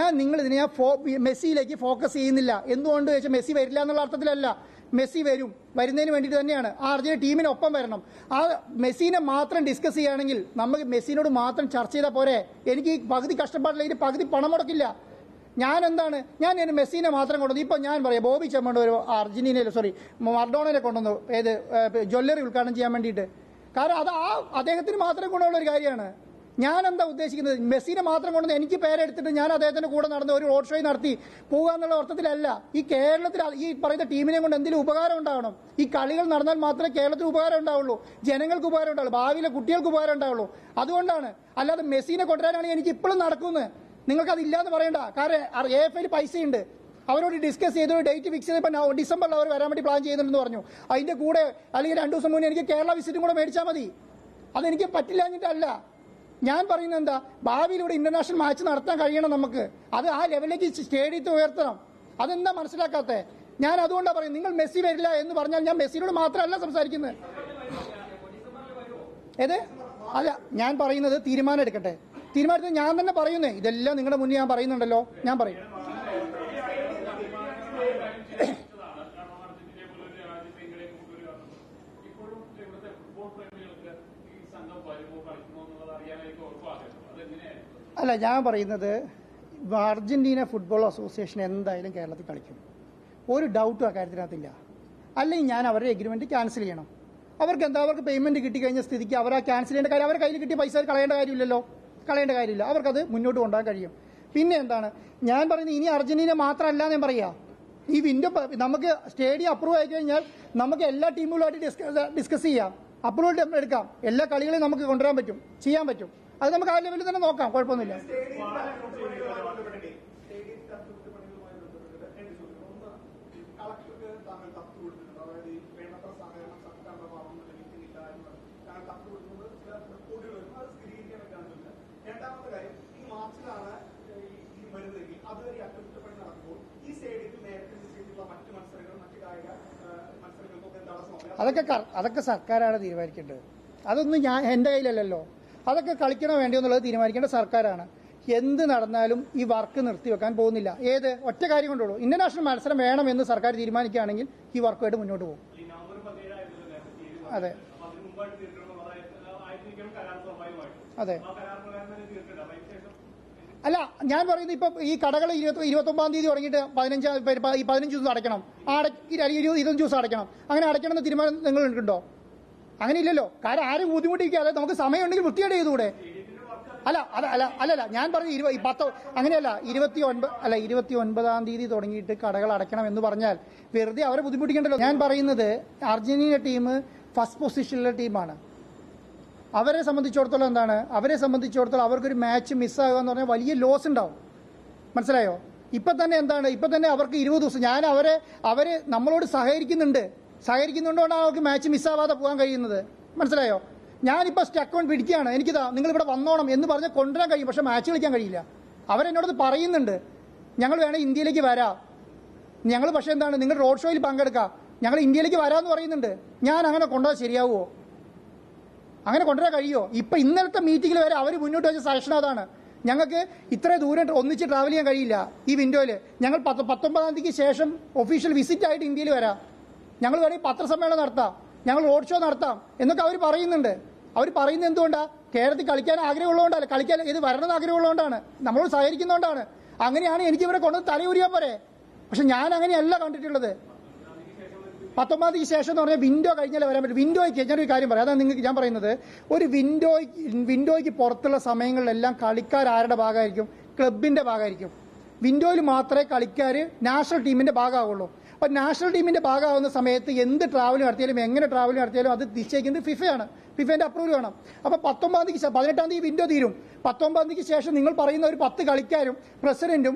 ഇതിനെ മെസ്സിയിലേക്ക് ഫോക്കസ് ചെയ്യുന്നില്ല. എന്തുകൊണ്ട് വെച്ചാൽ മെസ്സി വരില്ല എന്നുള്ള അർത്ഥത്തിലല്ല. മെസ്സി വരുന്നതിന് വേണ്ടിയിട്ട് തന്നെയാണ്. അർജന്റീന ടീമിനൊപ്പം വരണം. മെസ്സിനെ മാത്രം ഡിസ്കസ് ചെയ്യുകയാണെങ്കിൽ നമുക്ക് മെസ്സിനോട് മാത്രം ചർച്ച ചെയ്താൽ പോരെ. എനിക്ക് ഈ പകുതി കഷ്ടപ്പാടില്ലെങ്കിൽ പകുതി പണം മുടക്കില്ല. ഞാൻ മെസ്സിനെ മാത്രം കൊണ്ടുവന്നു. ഇപ്പം ഞാൻ പറയാം, ബോബി ചെമ്മണ്ട് ഒരു മർഡോണയെ കൊണ്ടുവന്നു ജ്വല്ലറി ഉദ്ഘാടനം ചെയ്യാൻ വേണ്ടിയിട്ട്. കാരണം അത് അദ്ദേഹത്തിന് മാത്രം ഗുണമുള്ള ഒരു കാര്യമാണ്. ഞാൻ എന്താ ഉദ്ദേശിക്കുന്നത്? മെസ്സിനെ മാത്രം കൊണ്ടുവന്ന് എനിക്ക് പേരെടുത്തിട്ട് ഞാൻ അദ്ദേഹത്തിന്റെ കൂടെ നടന്ന് ഒരു റോഡ് ഷോ നടത്തി പോകുക എന്നുള്ള അർത്ഥത്തിലല്ല. ഈ കേരളത്തിൽ ഈ പറയുന്ന ടീമിനെ കൊണ്ട് എന്തെങ്കിലും ഉപകാരം ഉണ്ടാവണം. ഈ കളികൾ നടന്നാൽ മാത്രമേ കേരളത്തിൽ ഉപകാരം ഉണ്ടാവുള്ളൂ, ജനങ്ങൾക്ക് ഉപകാരം ഉണ്ടാവുള്ളൂ, ഭാവിയിലെ കുട്ടികൾക്ക് ഉപകാരം ഉണ്ടാവുള്ളൂ. അതുകൊണ്ടാണ്. അല്ലാതെ മെസ്സിനെ കൊണ്ടുവരാനാണെങ്കിൽ എനിക്ക് ഇപ്പോഴും നടക്കുന്നത്. നിങ്ങൾക്കതില്ലാന്ന് പറയണ്ട. കാരണം AFL പൈസയുണ്ട്. അവരോട് ഡിസ്കസ് ചെയ്ത് ഡേറ്റ് ഫിക്സ് ചെയ്തപ്പോൾ ഡിസംബറിൽ അവർ വരാൻ വേണ്ടി പ്ലാൻ ചെയ്യുന്നുണ്ടെന്ന് പറഞ്ഞു. അതിന്റെ കൂടെ അല്ലെങ്കിൽ 2 ദിവസം മുന്നേ എനിക്ക് കേരള വിസിറ്റും കൂടെ മേടിച്ചാൽ മതി. അതെനിക്ക് പറ്റില്ല എന്നിട്ടല്ല. ഞാൻ പറയുന്നത് എന്താ, ഭാവിയിൽ ഇവിടെ ഇന്റർനാഷണൽ മാച്ച് നടത്താൻ കഴിയണം നമുക്ക്. അത് ആ ലെവലിലേക്ക് സ്റ്റേഡിയത്തെ ഉയർത്തണം. അതെന്താ മനസ്സിലാക്കാത്തത്? ഞാൻ അതുകൊണ്ടാണ് പറയുന്നത്. നിങ്ങൾ മെസ്സി വരില്ല എന്ന് പറഞ്ഞാൽ ഞാൻ മെസ്സിനോട് മാത്രമല്ല സംസാരിക്കുന്നത്. അല്ല, ഞാൻ പറയുന്നത് തീരുമാനം എടുക്കട്ടെ. തീരുമാനത്തിൽ ഞാൻ തന്നെ പറയുന്നേ. ഇതെല്ലാം നിങ്ങളുടെ മുന്നിൽ ഞാൻ പറയുന്നുണ്ടല്ലോ. ഞാൻ പറയും. അല്ല, ഞാൻ പറയുന്നത് അർജന്റീന ഫുട്ബോൾ അസോസിയേഷൻ എന്തായാലും കേരളത്തിൽ കളിക്കും. ഒരു ഡൗട്ടും അക്കാര്യത്തിനകത്തില്ല. അല്ലെങ്കിൽ ഞാൻ അവരുടെ എഗ്രിമെന്റ് ക്യാൻസൽ ചെയ്യണം. അവർക്ക് പേയ്മെന്റ് കിട്ടിക്കഴിഞ്ഞ സ്ഥിതിക്ക് അവർ ആ ക്യാൻസൽ ചെയ്യേണ്ട കാര്യം, അവരുടെ കയ്യിൽ കിട്ടിയ പൈസ കളയേണ്ട കാര്യമില്ല. അവർക്കത് മുന്നോട്ട് കൊണ്ടുപോകാൻ കഴിയും. പിന്നെ എന്താണ് ഞാൻ പറയുന്നത്, ഇനി അർജന്റീന മാത്രമല്ല ഞാൻ പറയാ. ഈ വിൻഡോ നമുക്ക് സ്റ്റേഡിയം അപ്രൂവ് ആയി കഴിഞ്ഞാൽ നമുക്ക് എല്ലാ ടീമുകളുമായിട്ട് ഡിസ്കസ് ചെയ്യാം, അപ്രൂവൽ എടുക്കാം. എല്ലാ കളികളെയും നമുക്ക് കൊണ്ടുവരാൻ പറ്റും, ചെയ്യാൻ പറ്റും. അത് നമുക്ക് ആ ലെവലിൽ തന്നെ നോക്കാം, കുഴപ്പമൊന്നുമില്ല. അതൊക്കെ സർക്കാരാണ് തീരുമാനിക്കേണ്ടത്. അതൊന്നും എന്റെ കയ്യിലല്ലല്ലോ. അതൊക്കെ കളിക്കണോ വേണ്ടിയോ എന്നുള്ളത് തീരുമാനിക്കേണ്ട സർക്കാരാണ്. എന്ത് നടന്നാലും ഈ വർക്ക് നിർത്തിവെക്കാൻ പോകുന്നില്ല. ഒറ്റ കാര്യം കൊണ്ടുള്ളൂ, ഇന്റർനാഷണൽ മത്സരം വേണമെന്ന് സർക്കാർ തീരുമാനിക്കുകയാണെങ്കിൽ ഈ വർക്കുമായിട്ട് മുന്നോട്ട് പോകും. അതെ അതെ. അല്ല, ഞാൻ പറയുന്നത് ഇപ്പൊ ഈ കടകൾ 29-ാം തീയതി തുടങ്ങിയിട്ട് 15 ദിവസം അടയ്ക്കണം, 25 ദിവസം അടയ്ക്കണം. അങ്ങനെ അടയ്ക്കണമെന്ന് തീരുമാനം നിങ്ങളുണ്ടോ? അങ്ങനെ ഇല്ലല്ലോ. കാരണം ആരും ബുദ്ധിമുട്ടിക്കാതെ നമുക്ക് സമയമുണ്ടെങ്കിൽ വൃത്തിയായിട്ട് ചെയ്തുകൂടെ? അല്ലല്ല ഞാൻ പറഞ്ഞു 10 അങ്ങനെയല്ല, 29-ാം തീയതി തുടങ്ങിയിട്ട് കടകൾ അടയ്ക്കണം എന്ന് പറഞ്ഞാൽ വെറുതെ അവരെ ബുദ്ധിമുട്ടിക്കണ്ടല്ലോ. ഞാൻ പറയുന്നത് അർജന്റീന ടീം ഫസ്റ്റ് പൊസിഷനിലെ ടീമാണ്. അവരെ സംബന്ധിച്ചിടത്തോളം അവർക്കൊരു മാച്ച് മിസ്സാകുക എന്ന് പറഞ്ഞാൽ വലിയ ലോസ് ഉണ്ടാവും. മനസ്സിലായോ? ഇപ്പൊ തന്നെ അവർക്ക് 20 ദിവസം ഞാൻ അവരെ നമ്മളോട് സഹകരിക്കുന്നുകൊണ്ടാണ് അവർക്ക് മാച്ച് മിസ്സാവാതെ പോകാൻ കഴിയുന്നത്. മനസ്സിലായോ? ഞാനിപ്പോൾ സ്റ്റക്ക് ഓൺ പിടിക്കുകയാണ്, എനിക്കിതാ നിങ്ങൾ ഇവിടെ വന്നോണം എന്ന് പറഞ്ഞ് കൊണ്ടുവരാൻ കഴിയും, പക്ഷെ മാച്ച് കളിക്കാൻ കഴിയില്ല. അവരെന്നോട് പറയുന്നുണ്ട്, ഞങ്ങൾ വേണേൽ ഇന്ത്യയിലേക്ക് വരാം, ഞങ്ങൾ പക്ഷെ നിങ്ങൾ റോഡ് ഷോയിൽ പങ്കെടുക്കാം, ഞങ്ങൾ ഇന്ത്യയിലേക്ക് വരാമെന്ന് പറയുന്നുണ്ട്. ഞാൻ അങ്ങനെ കൊണ്ടുപോകാൻ ശരിയാവുമോ? അങ്ങനെ കൊണ്ടുവരാൻ കഴിയുമോ? ഇപ്പം ഇന്നലത്തെ മീറ്റിംഗിൽ വരെ അവർ മുന്നോട്ട് വെച്ച സജഷൻ അതാണ്, ഞങ്ങൾക്ക് ഇത്ര ദൂരം ഒന്നിച്ച് ട്രാവൽ ചെയ്യാൻ കഴിയില്ല ഈ വിൻഡോയിൽ, ഞങ്ങൾ 19-ാം തീയതിക്ക് ശേഷം ഒഫീഷ്യൽ വിസിറ്റ് ആയിട്ട് ഇന്ത്യയിൽ വരാം, ഞങ്ങൾ വേണമെങ്കിൽ പത്രസമ്മേളനം നടത്താം, ഞങ്ങൾ റോഡ് ഷോ നടത്താം എന്നൊക്കെ അവർ പറയുന്നുണ്ട്. അവർ പറയുന്നത് എന്തുകൊണ്ടാണ്? കേരളത്തിൽ കളിക്കാൻ ആഗ്രഹമുള്ളതുകൊണ്ടല്ല, കളിക്കാൻ ഇത് വരണമെന്ന് ആഗ്രഹമുള്ളതുകൊണ്ടാണ്, നമ്മളോട് സഹകരിക്കുന്നതുകൊണ്ടാണ്. അങ്ങനെയാണ് എനിക്ക് ഇവരെ കൊണ്ടുവന്ന് തലയൂരിയാൻ പോരെ. പക്ഷെ ഞാൻ അങ്ങനെയല്ല കണ്ടിട്ടുള്ളത്. 19 തീയതിക്ക് ശേഷം എന്ന് പറഞ്ഞാൽ വിൻഡോ കഴിഞ്ഞാലേ വരാൻ പറ്റും. വിൻഡോയ്ക്ക് ഞാനൊരു കാര്യം പറയാം, അതാണ് നിങ്ങൾക്ക് ഞാൻ പറയുന്നത്. ഒരു വിൻഡോയ്ക്ക് പുറത്തുള്ള സമയങ്ങളിലെല്ലാം കളിക്കാർ ആരുടെ ഭാഗമായിരിക്കും? ക്ലബിന്റെ ഭാഗമായിരിക്കും. വിൻഡോയിൽ മാത്രമേ കളിക്കാർ നാഷണൽ ടീമിന്റെ ഭാഗമാവുള്ളൂ. അപ്പം നാഷണൽ ടീമിന്റെ ഭാഗമാവുന്ന സമയത്ത് എന്ത് ട്രാവൽ നടത്തിയാലും എങ്ങനെ ട്രാവൽ നടത്തിയാലും അത് നിശ്ചയിക്കുന്നത് ഫിഫയാണ്. ഫിഫേന്റെ അപ്രൂവൽ വേണം. അപ്പം 18 തീയതി വിൻഡോ തീരും. 19 തീയതിക്ക് ശേഷം നിങ്ങൾ പറയുന്ന ഒരു 10 കളിക്കാരും പ്രസിഡന്റും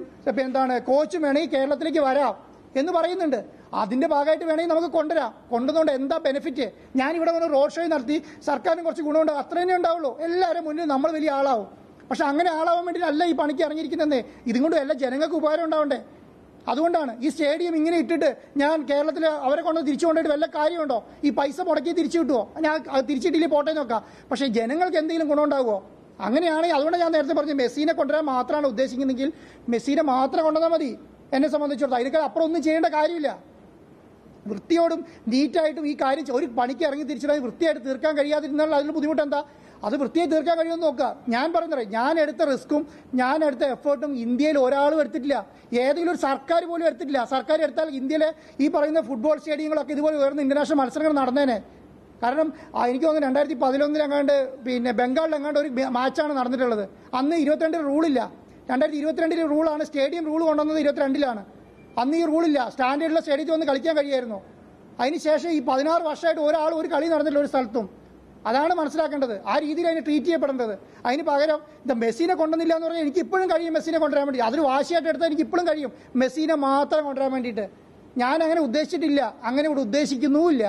കോച്ചും വേണമെങ്കിൽ കേരളത്തിലേക്ക് വരാം എന്ന് പറയുന്നുണ്ട്. അതിന്റെ ഭാഗമായിട്ട് വേണമെങ്കിൽ നമുക്ക് കൊണ്ടുവരാം. കൊണ്ടുവന്നുകൊണ്ട് എന്താ ബെനിഫിറ്റ്? ഞാനിവിടെ വന്ന് റോഡ് ഷോ നടത്തി സർക്കാരിന് കുറച്ച് ഗുണമുണ്ട്, അത്ര തന്നെ ഉണ്ടാവുള്ളൂ. എല്ലാവരും മുന്നിൽ നമ്മൾ വലിയ ആളാവും. പക്ഷെ അങ്ങനെ ആളാവാൻ വേണ്ടിയിട്ടല്ല ഈ പണിക്ക് ഇറങ്ങിയിരിക്കുന്നതേ. ഇതും കൊണ്ട് എല്ലാ ജനങ്ങൾക്ക് ഉപകാരം ഉണ്ടാവണ്ടേ? അതുകൊണ്ടാണ് ഈ സ്റ്റേഡിയം ഇങ്ങനെ ഇട്ടിട്ട് ഞാൻ കേരളത്തിൽ അവരെ കൊണ്ട് തിരിച്ചു കൊണ്ടിട്ട് വല്ല കാര്യമുണ്ടോ? ഈ പൈസ മുടക്കി തിരിച്ചു കിട്ടുമോ? ഞാൻ തിരിച്ചിട്ടില്ലേ പോട്ടെ നോക്കാം. പക്ഷേ ജനങ്ങൾക്ക് എന്തെങ്കിലും ഗുണമുണ്ടാകുമോ? അങ്ങനെയാണെങ്കിൽ അതുകൊണ്ട് ഞാൻ നേരത്തെ പറഞ്ഞു, മെസ്സിനെ കൊണ്ടുവരാൻ മാത്രമാണ് ഉദ്ദേശിക്കുന്നതെങ്കിൽ മെസ്സിനെ മാത്രം കൊണ്ടുവന്നാൽ മതി. എന്നെ സംബന്ധിച്ചിടത്തോളം അതിനേക്കാൾ അപ്പുറം ഒന്നും ചെയ്യേണ്ട കാര്യമില്ല. വൃത്തിയോടും നീറ്റായിട്ടും ഈ കാര്യം ഒരു പണിക്ക് ഇറങ്ങി തിരിച്ചിടാൻ വൃത്തിയായിട്ട് തീർക്കാൻ കഴിയാതിരുന്നാൽ അതിന് ബുദ്ധിമുട്ട് എന്താ? അത് വൃത്തിയായി തീർക്കാൻ കഴിയുമെന്ന് നോക്കുക. ഞാൻ പറയുന്നത്, ഞാൻ എടുത്ത റിസ്ക്കും ഞാൻ എടുത്ത എഫേർട്ടും ഇന്ത്യയിൽ ഒരാളും എടുത്തിട്ടില്ല. ഏതെങ്കിലും ഒരു സർക്കാർ പോലും എടുത്തിട്ടില്ല. സർക്കാർ എടുത്താൽ ഇന്ത്യയിലെ ഈ പറയുന്ന ഫുട്ബോൾ സ്റ്റേഡിയങ്ങളൊക്കെ ഇതുപോലെ ഉയർന്ന ഇന്റർനാഷണൽ മത്സരങ്ങൾ നടന്നേനെ. കാരണം എനിക്ക് തോന്നുന്നു 2011 ബംഗാളിലെങ്ങാണ്ട് ഒരു മാച്ചാണ് നടന്നിട്ടുള്ളത്. അന്ന് 22 റൂളില്ല. 2022 റൂളാണ്, സ്റ്റേഡിയം റൂൾ കൊണ്ടുവന്നത് 22-ലാണ്. അന്ന് ഈ റൂളില്ല. സ്റ്റാൻഡേർഡുള്ള സ്റ്റേഡിയത്തിൽ വന്ന് കളിക്കാൻ കഴിയായിരുന്നു. അതിനുശേഷം ഈ 16 വർഷമായിട്ട് ഒരാൾ ഒരു കളി നടന്നില്ല ഒരു സ്ഥലത്തും. അതാണ് മനസ്സിലാക്കേണ്ടത്. ആ രീതിയിൽ അതിനെ ട്രീറ്റ് ചെയ്യപ്പെടേണ്ടത്. അതിന് പകരം മെസ്സിനെ കൊണ്ടുവന്നില്ല എന്ന് പറഞ്ഞാൽ എനിക്ക് ഇപ്പോഴും കഴിയും മെസ്സിനെ കൊണ്ടുവരാൻ വേണ്ടി. അതൊരു വാശിയായിട്ട് എടുത്താൽ എനിക്ക് ഇപ്പോഴും കഴിയും മെസ്സിനെ മാത്രം കൊണ്ടുവരാൻ വേണ്ടിയിട്ട്. ഞാൻ അങ്ങനെ ഉദ്ദേശിച്ചിട്ടില്ല, അങ്ങനെ ഇവിടെ ഉദ്ദേശിക്കുന്നുമില്ല.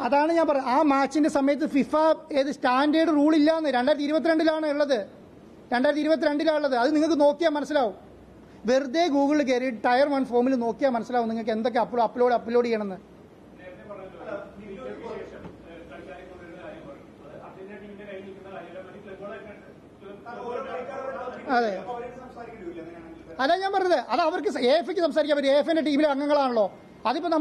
അതാണ് ഞാൻ പറഞ്ഞത്. ആ മാച്ചിന്റെ സമയത്ത് ഫിഫ സ്റ്റാൻഡേർഡ് റൂൾ ഇല്ലാന്ന് 2022-ലാണ് ഉള്ളത്. 2022-ലാണ് ഉള്ളത്. അത് നിങ്ങൾക്ക് നോക്കിയാൽ മനസ്സിലാവും. വെറുതെ ഗൂഗിളിൽ കയറി ടയർ 1 ഫോമിൽ നോക്കിയാൽ മനസ്സിലാവും നിങ്ങൾക്ക് എന്തൊക്കെ അപ്ലോഡ് ചെയ്യണമെന്ന്. അതെ, അതാ ഞാൻ പറഞ്ഞത്. അത് അവർക്ക് AFക്ക് സംസാരിക്കാൻ പറ്റും. AFന്റെ ടീമിലെ അംഗങ്ങളാണല്ലോ. അതിപ്പോൾ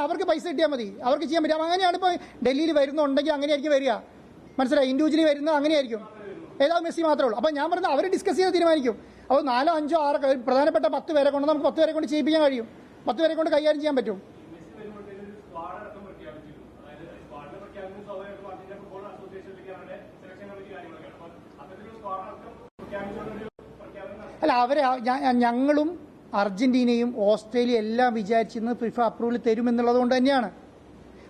അവർക്ക് പൈസ കിട്ടിയാൽ മതി, അവർക്ക് ചെയ്യാൻ പറ്റും. അങ്ങനെയാണ് ഇപ്പോൾ ഡൽഹിയിൽ വരുന്നുണ്ടെങ്കിൽ അങ്ങനെയായിരിക്കും വരിക. മനസ്സിലായി? ഇൻഡിവിജ്വലി വരുന്നത് അങ്ങനെയായിരിക്കും. ഏതാ മെസ്സി മാത്രമേ ഉള്ളൂ. അപ്പോൾ ഞാൻ പറഞ്ഞത് അവർ ഡിസ്കസ് ചെയ്ത് തീരുമാനിക്കും. അപ്പോൾ 4, 5, 6 പ്രധാനപ്പെട്ട 10 പേരെ കൊണ്ട് നമുക്ക് 10 പേരെ കൊണ്ട് ചെയ്യിപ്പിക്കാൻ കഴിയും. 10 പേരെ കൊണ്ട് കൈകാര്യം ചെയ്യാൻ പറ്റും. അല്ല, ഞങ്ങളും അർജന്റീനയും ഓസ്ട്രേലിയ എല്ലാം വിചാരിച്ചിരുന്നത് ഫിഫ അപ്രൂവൽ തരുമെന്നുള്ളത് കൊണ്ട് തന്നെയാണ്.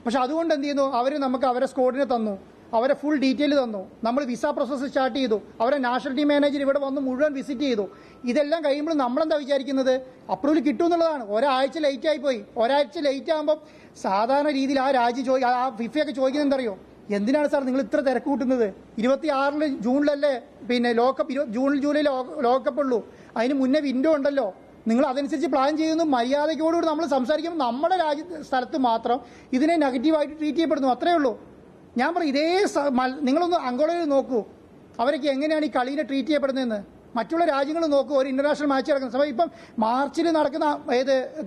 പക്ഷെ അതുകൊണ്ട് എന്ത് ചെയ്യുന്നു? അവർ നമുക്ക് അവരെ സ്ക്വാഡിനെ തന്നു, അവരെ ഫുൾ ഡീറ്റെയിൽ തന്നു. നമ്മൾ വിസ പ്രോസസ്സ് സ്റ്റാർട്ട് ചെയ്തു. അവരെ നാഷണൽ ടീം മാനേജർ ഇവിടെ വന്ന് മുഴുവൻ വിസിറ്റ് ചെയ്തു. ഇതെല്ലാം കഴിയുമ്പോൾ നമ്മളെന്താ വിചാരിക്കുന്നത്? അപ്രൂവൽ കിട്ടും എന്നുള്ളതാണ്. ഒരാഴ്ച ലേറ്റ് ആയിപ്പോയി. ഒരാഴ്ച ലേറ്റ് ആകുമ്പോൾ സാധാരണ രീതിയിൽ ആ രാജ്യം ആ ഫിഫയൊക്കെ ചോദിക്കുന്നത് എന്തറിയോ? എന്തിനാണ് സാർ നിങ്ങൾ ഇത്ര തിരക്ക് കൂട്ടുന്നത്? 26 ജൂണിലല്ലേ ലോകകപ്പ്, ജൂലൈ ലോകകപ്പ് ഉള്ളൂ. അതിന് മുന്നേ വിൻഡോ ഉണ്ടല്ലോ. നിങ്ങൾ അതനുസരിച്ച് പ്ലാൻ ചെയ്യുന്നു. മര്യാദയ്ക്കോടുകൂടി നമ്മൾ സംസാരിക്കുമ്പോൾ നമ്മുടെ സ്ഥലത്ത് മാത്രം ഇതിനെ നെഗറ്റീവായിട്ട് ട്രീറ്റ് ചെയ്യപ്പെടുന്നു. അത്രേ ഉള്ളൂ. ഞാൻ പറയും, നിങ്ങളൊന്ന് അങ്കോളയിൽ നോക്കൂ, അവരൊക്കെ എങ്ങനെയാണ് ഈ കളീനെ ട്രീറ്റ് ചെയ്യപ്പെടുന്നതെന്ന്. മറ്റുള്ള രാജ്യങ്ങൾ നോക്കൂ. ഒരു ഇന്റർനാഷണൽ മാച്ച് നടക്കുന്ന സമയം ഇപ്പം മാർച്ചിൽ നടക്കുന്ന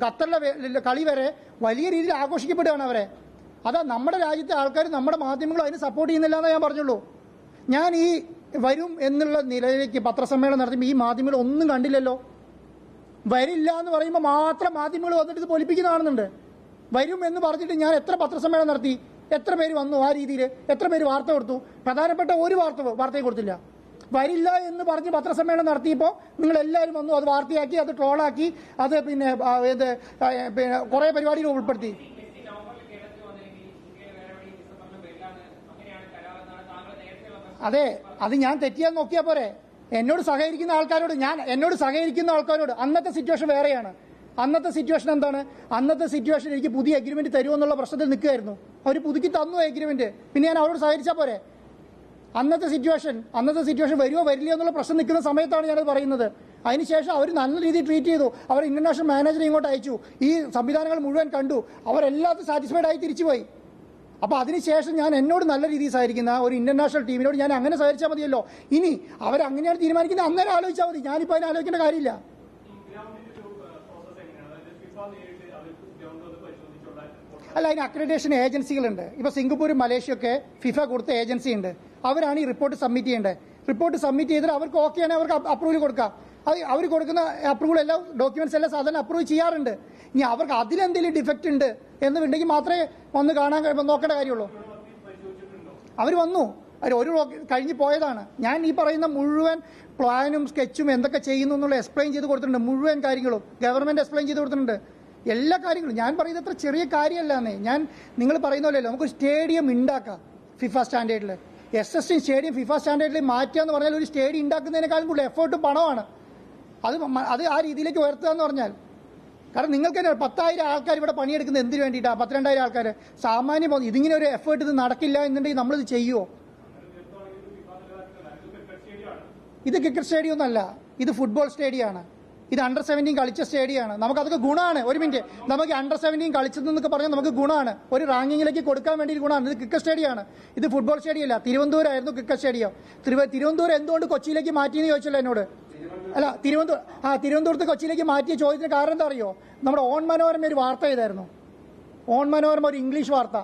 ഖത്തറിലെ കളി വരെ വലിയ രീതിയിൽ ആഘോഷിക്കപ്പെടുകയാണ് അവരെ. അതാ നമ്മുടെ രാജ്യത്തെ ആൾക്കാർ, നമ്മുടെ മാധ്യമങ്ങളും അതിന് സപ്പോർട്ട് ചെയ്യുന്നില്ല എന്നേ ഞാൻ പറഞ്ഞുള്ളൂ. ഞാൻ ഈ വരും എന്നുള്ള നിലയിലേക്ക് പത്രസമ്മേളനം നടത്തുമ്പോൾ ഈ മാധ്യമങ്ങൾ ഒന്നും കണ്ടില്ലല്ലോ. വരില്ല എന്ന് പറയുമ്പോൾ മാത്രം മാധ്യമങ്ങൾ വന്നിട്ട് ഇത് പൊലിപ്പിക്കുന്ന കാണുന്നുണ്ട്. വരും എന്ന് പറഞ്ഞിട്ട് ഞാൻ എത്ര പത്രസമ്മേളനം നടത്തി, എത്ര പേര് വന്നു ആ രീതിയിൽ, എത്ര പേര് വാർത്ത കൊടുത്തു? പ്രധാനപ്പെട്ട ഒരു വാർത്തയും കൊടുത്തില്ല. വരില്ല എന്ന് പറഞ്ഞ് പത്രസമ്മേളനം നടത്തിയപ്പോൾ നിങ്ങൾ എല്ലാവരും വന്നു, അത് വാർത്തയാക്കി, അത് ട്രോളാക്കി, അത് പിന്നെ കുറേ പരിപാടികൾ ഉൾപ്പെടുത്തി. അതെ, അത് ഞാൻ തെറ്റിയാൽ നോക്കിയാൽ പോരെ? എന്നോട് സഹകരിക്കുന്ന ആൾക്കാരോട് അന്നത്തെ സിറ്റുവേഷൻ വേറെയാണ്. അന്നത്തെ സിറ്റുവേഷൻ എന്താണ്? അന്നത്തെ സിറ്റുവേഷൻ എനിക്ക് പുതിയ എഗ്രിമെന്റ് തരുമെന്നുള്ള പ്രശ്നത്തിൽ നിൽക്കുകയായിരുന്നു. അവർ പുതുക്കി തന്നു എഗ്രിമെന്റ്. പിന്നെ ഞാൻ അവരോട് സഹകരിച്ചാൽ പോരെ? അന്നത്തെ സിറ്റുവേഷൻ വരുമോ വരില്ലയോ എന്നുള്ള പ്രശ്നം നിൽക്കുന്ന സമയത്താണ് ഞാനത് പറയുന്നത്. അതിനുശേഷം അവർ നല്ല രീതിയിൽ ട്രീറ്റ് ചെയ്തു. അവർ ഇന്റർനാഷണൽ മാനേജറെ ഇങ്ങോട്ട് അയച്ചു. ഈ സംവിധാനങ്ങൾ മുഴുവൻ കണ്ടു. അവരെല്ലാത്തും സാറ്റിസ്ഫൈഡ് ആയി തിരിച്ചുപോയി. അപ്പോൾ അതിനുശേഷം ഞാൻ എന്നോട് നല്ല രീതിയിൽ സഹകരിക്കുന്ന ഒരു ഇന്റർനാഷണൽ ടീമിനോട് ഞാൻ അങ്ങനെ സഹകരിച്ചാൽ മതിയല്ലോ. ഇനി അവരങ്ങനെയാണ് തീരുമാനിക്കുന്നത്, അന്നേരം ആലോചിച്ചാൽ മതി. ഞാനിപ്പോൾ അതിനെ ആലോചിക്കേണ്ട കാര്യമില്ല. അല്ല, അതിന് അക്രഡിറ്റേഷൻ ഏജൻസികളുണ്ട്. ഇപ്പോൾ സിംഗപ്പൂരും മലേഷ്യയൊക്കെ ഫിഫ കൊടുത്ത ഏജൻസി ഉണ്ട്. അവരാണ് ഈ റിപ്പോർട്ട് സബ്മിറ്റ് ചെയ്യേണ്ടത്. റിപ്പോർട്ട് സബ്മിറ്റ് ചെയ്തിട്ട് അവർക്ക് ഓക്കെ ആണെങ്കിൽ അവർക്ക് അപ്രൂവൽ കൊടുക്കാം. അത് അവർ കൊടുക്കുന്ന അപ്രൂവൽ എല്ലാം ഡോക്യുമെന്റ്സ് എല്ലാം സാധാരണ അപ്രൂവ് ചെയ്യാറുണ്ട്. ഇനി അവർക്ക് അതിലെന്തെങ്കിലും ഡിഫക്റ്റ് ഉണ്ട് എന്നുണ്ടെങ്കിൽ മാത്രമേ വന്ന് കാണാൻ നോക്കേണ്ട കാര്യമുള്ളൂ. അവർ വന്നു, അവർ ഒരു കഴിഞ്ഞ് പോയതാണ്. ഞാൻ ഈ പറയുന്ന മുഴുവൻ പ്ലാനും സ്കെച്ചും എന്തൊക്കെ ചെയ്യുന്നു എന്നുള്ള എക്സ്പ്ലെയിൻ ചെയ്ത് കൊടുത്തിട്ടുണ്ട്. മുഴുവൻ കാര്യങ്ങളും ഗവൺമെന്റ് എക്സ്പ്ലെയിൻ ചെയ്ത് കൊടുത്തിട്ടുണ്ട്. എല്ലാ കാര്യങ്ങളും ഞാൻ പറയുന്നത് അത്ര ചെറിയ കാര്യമല്ലാന്നേ. നിങ്ങൾ പറയുന്ന പോലെയല്ലോ, നമുക്കൊരു സ്റ്റേഡിയം ഉണ്ടാക്കാം ഫിഫ സ്റ്റാൻഡേർഡിൽ. SST സ്റ്റേഡിയം ഫിഫ സ്റ്റാൻഡേർഡിൽ മാറ്റുക എന്ന് പറഞ്ഞാൽ ഒരു സ്റ്റേഡിയം ഉണ്ടാക്കുന്നതിനേക്കാളും കൂടുതൽ എഫേർട്ടും പണമാണ്. അത് ആ രീതിയിലേക്ക് ഉയർത്തുക എന്ന് പറഞ്ഞാൽ, കാരണം നിങ്ങൾക്ക് തന്നെ 10,000 ആൾക്കാർ ഇവിടെ പണിയെടുക്കുന്നത് എന്തിനു വേണ്ടിയിട്ടാണ്? 12,000 ആൾക്കാർ സാമാന്യം ഇതിങ്ങനെ ഒരു എഫേർട്ട് ഇത് നടക്കില്ല എന്നുണ്ടെങ്കിൽ നമ്മളിത് ചെയ്യുമോ? ഇത് ക്രിക്കറ്റ് സ്റ്റേഡിയം ഒന്നല്ല, ഇത് ഫുട്ബോൾ സ്റ്റേഡിയമാണ്. ഇത് അണ്ടർ-17 കളിച്ച സ്റ്റേഡിയമാണ്. നമുക്കതൊക്കെ ഗുണമാണ്. ഒരു മിനിറ്റ്, നമുക്ക് അണ്ടർ-17 കളിച്ചതെന്നൊക്കെ പറഞ്ഞാൽ നമുക്ക് ഗുണമാണ്. ഒരു റാങ്കിങ്ങിലേക്ക് കൊടുക്കാൻ വേണ്ടി ഗുണമാണ്. ഇത് ക്രിക്കറ്റ് സ്റ്റേഡിയമാണ്, ഇത് ഫുട്ബോൾ സ്റ്റേഡിയം അല്ല. തിരുവനന്തപുരമായിരുന്നു ക്രിക്കറ്റ് സ്റ്റേഡിയം. തിരുവനന്തപുരം എന്തുകൊണ്ട് കൊച്ചിയിലേക്ക് മാറ്റിയെന്ന് ചോദിച്ചല്ലോ എന്നോട്. അല്ല, തിരുവനന്തപുരത്ത് കൊച്ചിയിലേക്ക് മാറ്റിയ ചോദ്യത്തിന് കാരണം എന്താ അറിയോ? നമ്മുടെ ഓൺ മനോരമ ഒരു വാർത്ത ചെയ്തായിരുന്നു. ഓൺ മനോരമ ഒരു ഇംഗ്ലീഷ് വാർത്ത.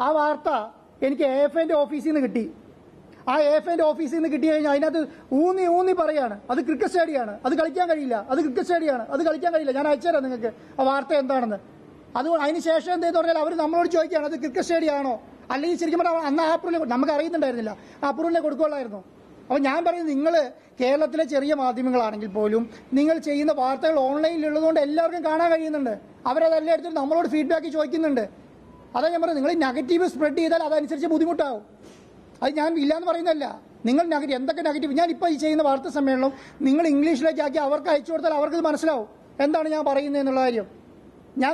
ആ വാർത്ത എനിക്ക് AFAന്റെ ഓഫീസിൽ നിന്ന് കിട്ടി. ആ AFAന്റെ ഓഫീസിൽ നിന്ന് കിട്ടി കഴിഞ്ഞാൽ അതിനകത്ത് ഊന്നി പറയാണ് അത് ക്രിക്കറ്റ് സ്റ്റേഡിയമാണ്, അത് കളിക്കാൻ കഴിയില്ല, അത് ക്രിക്കറ്റ് സ്റ്റേഡിയമാണ്, അത് കളിക്കാൻ കഴിയില്ല. ഞാൻ അയച്ചുതരാം നിങ്ങൾക്ക് ആ വാർത്ത എന്താണെന്ന്. അതുകൊണ്ട് അതിന് ശേഷം എന്തെന്ന് പറഞ്ഞാൽ അവർ നമ്മളോട് ചോദിക്കുകയാണ് അത് ക്രിക്കറ്റ് സ്റ്റേഡിയം ആണോ, അല്ലെങ്കിൽ ശരിക്കും പറഞ്ഞാൽ അന്ന് അപ്രൂവൽ നമുക്ക് അറിയുന്നുണ്ടായിരുന്നില്ല, അപ്രൂവലിനെ കൊടുക്കുകയുള്ളായിരുന്നു. അപ്പോൾ ഞാൻ പറയുന്നത്, നിങ്ങൾ കേരളത്തിലെ ചെറിയ മാധ്യമങ്ങളാണെങ്കിൽ പോലും നിങ്ങൾ ചെയ്യുന്ന വാർത്തകൾ ഓൺലൈനിലുള്ളതുകൊണ്ട് എല്ലാവർക്കും കാണാൻ കഴിയുന്നുണ്ട്. അവരതെല്ലാം എടുത്തിട്ട് നമ്മളോട് ഫീഡ്ബാക്ക് ചോദിക്കുന്നുണ്ട്. അതാ ഞാൻ പറയുന്നത്, നിങ്ങൾ നെഗറ്റീവ് സ്പ്രെഡ് ചെയ്താൽ അതനുസരിച്ച് ബുദ്ധിമുട്ടാവും. അത് ഞാൻ ഇല്ലയെന്ന് പറയുന്നതല്ല. നിങ്ങൾ എന്തൊക്കെ നെഗറ്റീവ്, ഞാനിപ്പോൾ ഈ ചെയ്യുന്ന വാർത്താ സമ്മേളനം നിങ്ങൾ ഇംഗ്ലീഷിലേക്കാക്കി അവർക്ക് അയച്ചു കൊടുത്താൽ അവർക്കത് മനസ്സിലാവും എന്താണ് ഞാൻ പറയുന്നത് എന്നുള്ള കാര്യം.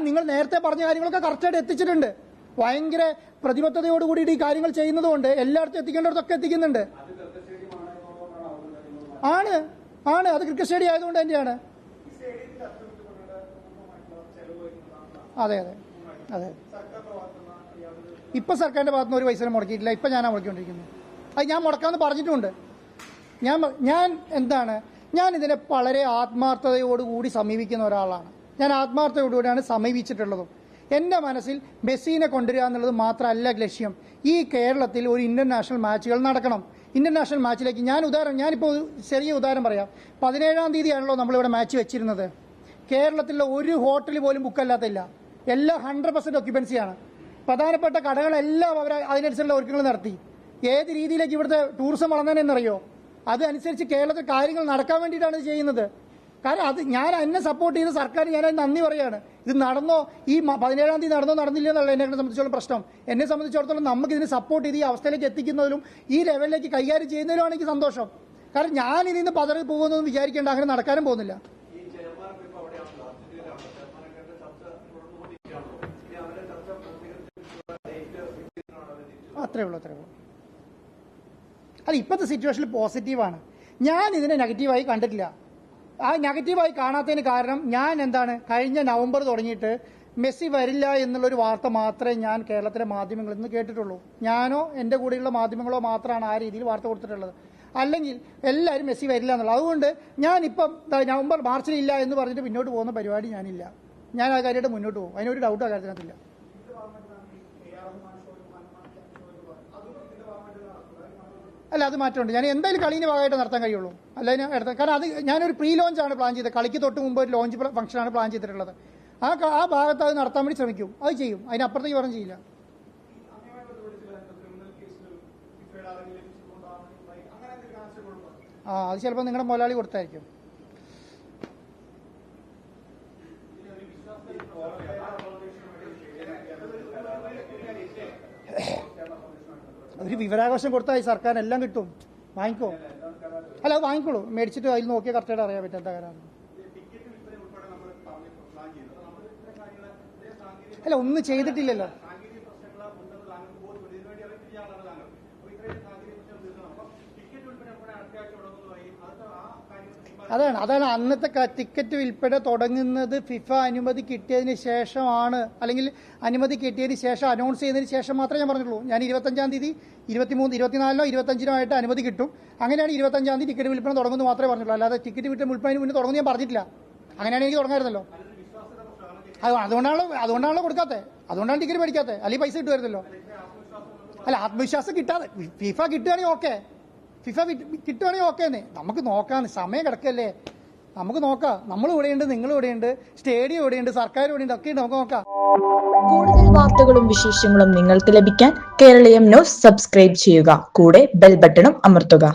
നിങ്ങൾ നേരത്തെ പറഞ്ഞ കാര്യങ്ങളൊക്കെ കറക്റ്റായിട്ട് എത്തിച്ചിട്ടുണ്ട്. ഭയങ്കര പ്രതിബദ്ധതയോട് കൂടിയിട്ട് ഈ കാര്യങ്ങൾ ചെയ്യുന്നതുകൊണ്ട് എല്ലായിടത്തും എത്തിക്കേണ്ടടത്തൊക്കെ എത്തിക്കുന്നുണ്ട്. ആണ് അത് ക്രിക്കറ്റ് സ്റ്റേഡിയം ആയതുകൊണ്ട് തന്നെയാണ്. അതെ. ഇപ്പൊ സർക്കാരിന്റെ ഭാഗത്തുനിന്ന് ഒരു പൈസ മുടക്കിയിട്ടില്ല. ഇപ്പൊ ഞാനാണ് മുടക്കിക്കൊണ്ടിരിക്കുന്നത്. അത് ഞാൻ മുടക്കാമെന്ന് പറഞ്ഞിട്ടുമുണ്ട്. ഞാൻ ഇതിനെ വളരെ ആത്മാർത്ഥതയോടുകൂടി സമീപിക്കുന്ന ഒരാളാണ്. ഞാൻ ആത്മാർത്ഥതയോടുകൂടിയാണ് സമീപിച്ചിട്ടുള്ളതും. എൻ്റെ മനസ്സിൽ മെസ്സിനെ കൊണ്ടുവരിക എന്നുള്ളത് മാത്രമല്ല ലക്ഷ്യം. ഈ കേരളത്തിൽ ഒരു ഇന്റർനാഷണൽ മാച്ചുകൾ നടക്കണം. ഇന്റർനാഷണൽ മാച്ചിലേക്ക് ഞാനിപ്പോൾ ചെറിയ ഉദാഹരണം പറയാം. 17-ാം തീയതിയാണല്ലോ നമ്മളിവിടെ മാച്ച് വെച്ചിരുന്നത്. കേരളത്തിലെ ഒരു ഹോട്ടൽ പോലും ബുക്കല്ലാത്തില്ല. എല്ലാം 100% ഒക്യുപ്പൻസിയാണ്. പ്രധാനപ്പെട്ട കടകളെല്ലാം അവർ അതിനനുസരിച്ചുള്ള ഒരുക്കങ്ങൾ നടത്തി. ഏത് രീതിയിലേക്ക് ഇവിടുത്തെ ടൂറിസം വളർന്നതെന്നറിയോ? അതനുസരിച്ച് കേരളത്തിൽ കാര്യങ്ങൾ നടക്കാൻ വേണ്ടിയിട്ടാണ് ഇത് ചെയ്യുന്നത്. കാരണം ഞാൻ എന്നെ സപ്പോർട്ട് ചെയ്ത സർക്കാർ ഞാൻ നന്ദി പറയാണ്. ഇത് നടന്നോ, ഈ 17-ാം തീയതി നടന്നില്ല എന്നുള്ള എന്നെ സംബന്ധിച്ചോളം പ്രശ്നം. എന്നെ സംബന്ധിച്ചിടത്തോളം നമുക്ക് ഇതിനെ സപ്പോർട്ട് ചെയ്ത് ഈ അവസ്ഥയിലേക്ക് എത്തിക്കുന്നതിലും ഈ ലെവലിലേക്ക് കൈകാര്യം ചെയ്യുന്നതിലുമാണ് എനിക്ക് സന്തോഷം. കാരണം ഞാൻ ഇതിന് പതറി പോകുന്നൊന്നും വിചാരിക്കേണ്ട, അങ്ങനെ നടക്കാനും പോകുന്നില്ല. അത്രേ ഉള്ളൂ. അല്ല, ഇപ്പോഴത്തെ സിറ്റുവേഷനിൽ പോസിറ്റീവാണ്. ഞാൻ ഇതിനെ നെഗറ്റീവായി കണ്ടിട്ടില്ല. ആ നെഗറ്റീവായി കാണാത്തതിന് കാരണം കഴിഞ്ഞ നവംബർ തുടങ്ങിയിട്ട് മെസ്സി വരില്ല എന്നുള്ളൊരു വാർത്ത മാത്രമേ ഞാൻ കേരളത്തിലെ മാധ്യമങ്ങളിൽ നിന്ന് കേട്ടിട്ടുള്ളൂ. ഞാനോ എൻ്റെ കൂടെയുള്ള മാധ്യമങ്ങളോ മാത്രമാണ് ആ രീതിയിൽ വാർത്ത കൊടുത്തിട്ടുള്ളത്. അല്ലെങ്കിൽ എല്ലാവരും മെസ്സി വരില്ല എന്നുള്ളത്. അതുകൊണ്ട് ഞാനിപ്പം മാർച്ചിൽ ഇല്ല എന്ന് പറഞ്ഞിട്ട് മുന്നോട്ട് പോകുന്ന പരിപാടി ഞാനില്ല. ഞാൻ ആ കാര്യമായിട്ട് മുന്നോട്ട് പോകും. അതിനൊരു ഡൗട്ട് ആ കാര്യത്തിനകത്തില്ല. അല്ല, അത് മാറ്റമുണ്ട്. ഞാൻ എന്തായാലും കളീൻ്റെ ഭാഗമായിട്ട് നടത്താൻ കഴിയുള്ളൂ. അല്ല, കാരണം ഞാനൊരു പ്രീ ലോഞ്ചാണ് പ്ലാൻ ചെയ്തത്. കളിക്ക് തൊട്ട് മുമ്പ് ഒരു ലോഞ്ച് ഫംഗ്ഷനാണ് പ്ലാൻ ചെയ്തിട്ടുള്ളത്. ആ ഭാഗത്ത് അത് നടത്താൻ വേണ്ടി ശ്രമിക്കും. അത് ചെയ്യും. അതിനപ്പുറത്തേക്ക് പറഞ്ഞ് ചെയ്യില്ല. അത് ചിലപ്പോൾ നിങ്ങളുടെ മുതലാളി കൊടുത്തായിരിക്കും. ഒരു വിവരാവകാശം കൊടുത്താൽ ഈ സർക്കാരിന് എല്ലാം കിട്ടും. വാങ്ങിക്കോ. അല്ല, അത് വാങ്ങിക്കോളൂ. മേടിച്ചിട്ട് അതിൽ നോക്കിയാൽ കറക്റ്റായിട്ട് അറിയാൻ പറ്റും എന്താ കാര്യം. അല്ല, ഒന്നും ചെയ്തിട്ടില്ലല്ലോ. അതാണ് അന്നത്തെ ടിക്കറ്റ് വിൽപ്പന തുടങ്ങുന്നത് ഫിഫ അനുമതി കിട്ടിയതിന് ശേഷമാണ്. അല്ലെങ്കിൽ അനുമതി കിട്ടിയതിന് ശേഷം അനൗൺസ് ചെയ്തതിന് ശേഷം മാത്രമേ ഞാൻ പറഞ്ഞുള്ളൂ. ഞാൻ 25-ാം തീയതി 23, 24 25 ആയിട്ട് അനുമതി കിട്ടും. അങ്ങനെയാണ് 25-ാം തീയതി ടിക്കറ്റ് വിൽപ്പന തുടങ്ങുന്നത് മാത്രമേ പറഞ്ഞുള്ളൂ. അല്ലാതെ ടിക്കറ്റ് വിൽപ്പന മുന്നേ തുടങ്ങുന്നു ഞാൻ പറഞ്ഞിട്ടില്ല. അങ്ങനെയാണ് എനിക്ക് തുടങ്ങായിരുന്നല്ലോ. അതുകൊണ്ടാണല്ലോ കൊടുക്കാത്തത്, അതുകൊണ്ടാണ് ടിക്കറ്റ് മേടിക്കാത്തത്. അല്ലെങ്കിൽ പൈസ കിട്ടുമായിരുന്നല്ലോ. അല്ല, ആത്മവിശ്വാസം കിട്ടാതെ ഫിഫ കിട്ടുകയാണെങ്കിൽ ഓക്കെ, എന്ന് നമുക്ക് നോക്കാം. സമയം കിടക്കല്ലേ, നമുക്ക് നോക്കാം. നമ്മൾ ഇവിടെയുണ്ട്, നിങ്ങൾ ഇവിടെയുണ്ട്, സ്റ്റേഡിയം ഇവിടെയുണ്ട്, സർക്കാർ ഇവിടെയുണ്ട്, ഒക്കെ ഉണ്ട്, നമുക്ക് നോക്കാം. കൂടുതൽ വാർത്തകളും വിശേഷങ്ങളും നിങ്ങൾക്ക് ലഭിക്കാൻ കേരളീയം ന്യൂസ് സബ്സ്ക്രൈബ് ചെയ്യുക. കൂടെ ബെൽ ബട്ടണും അമർത്തുക.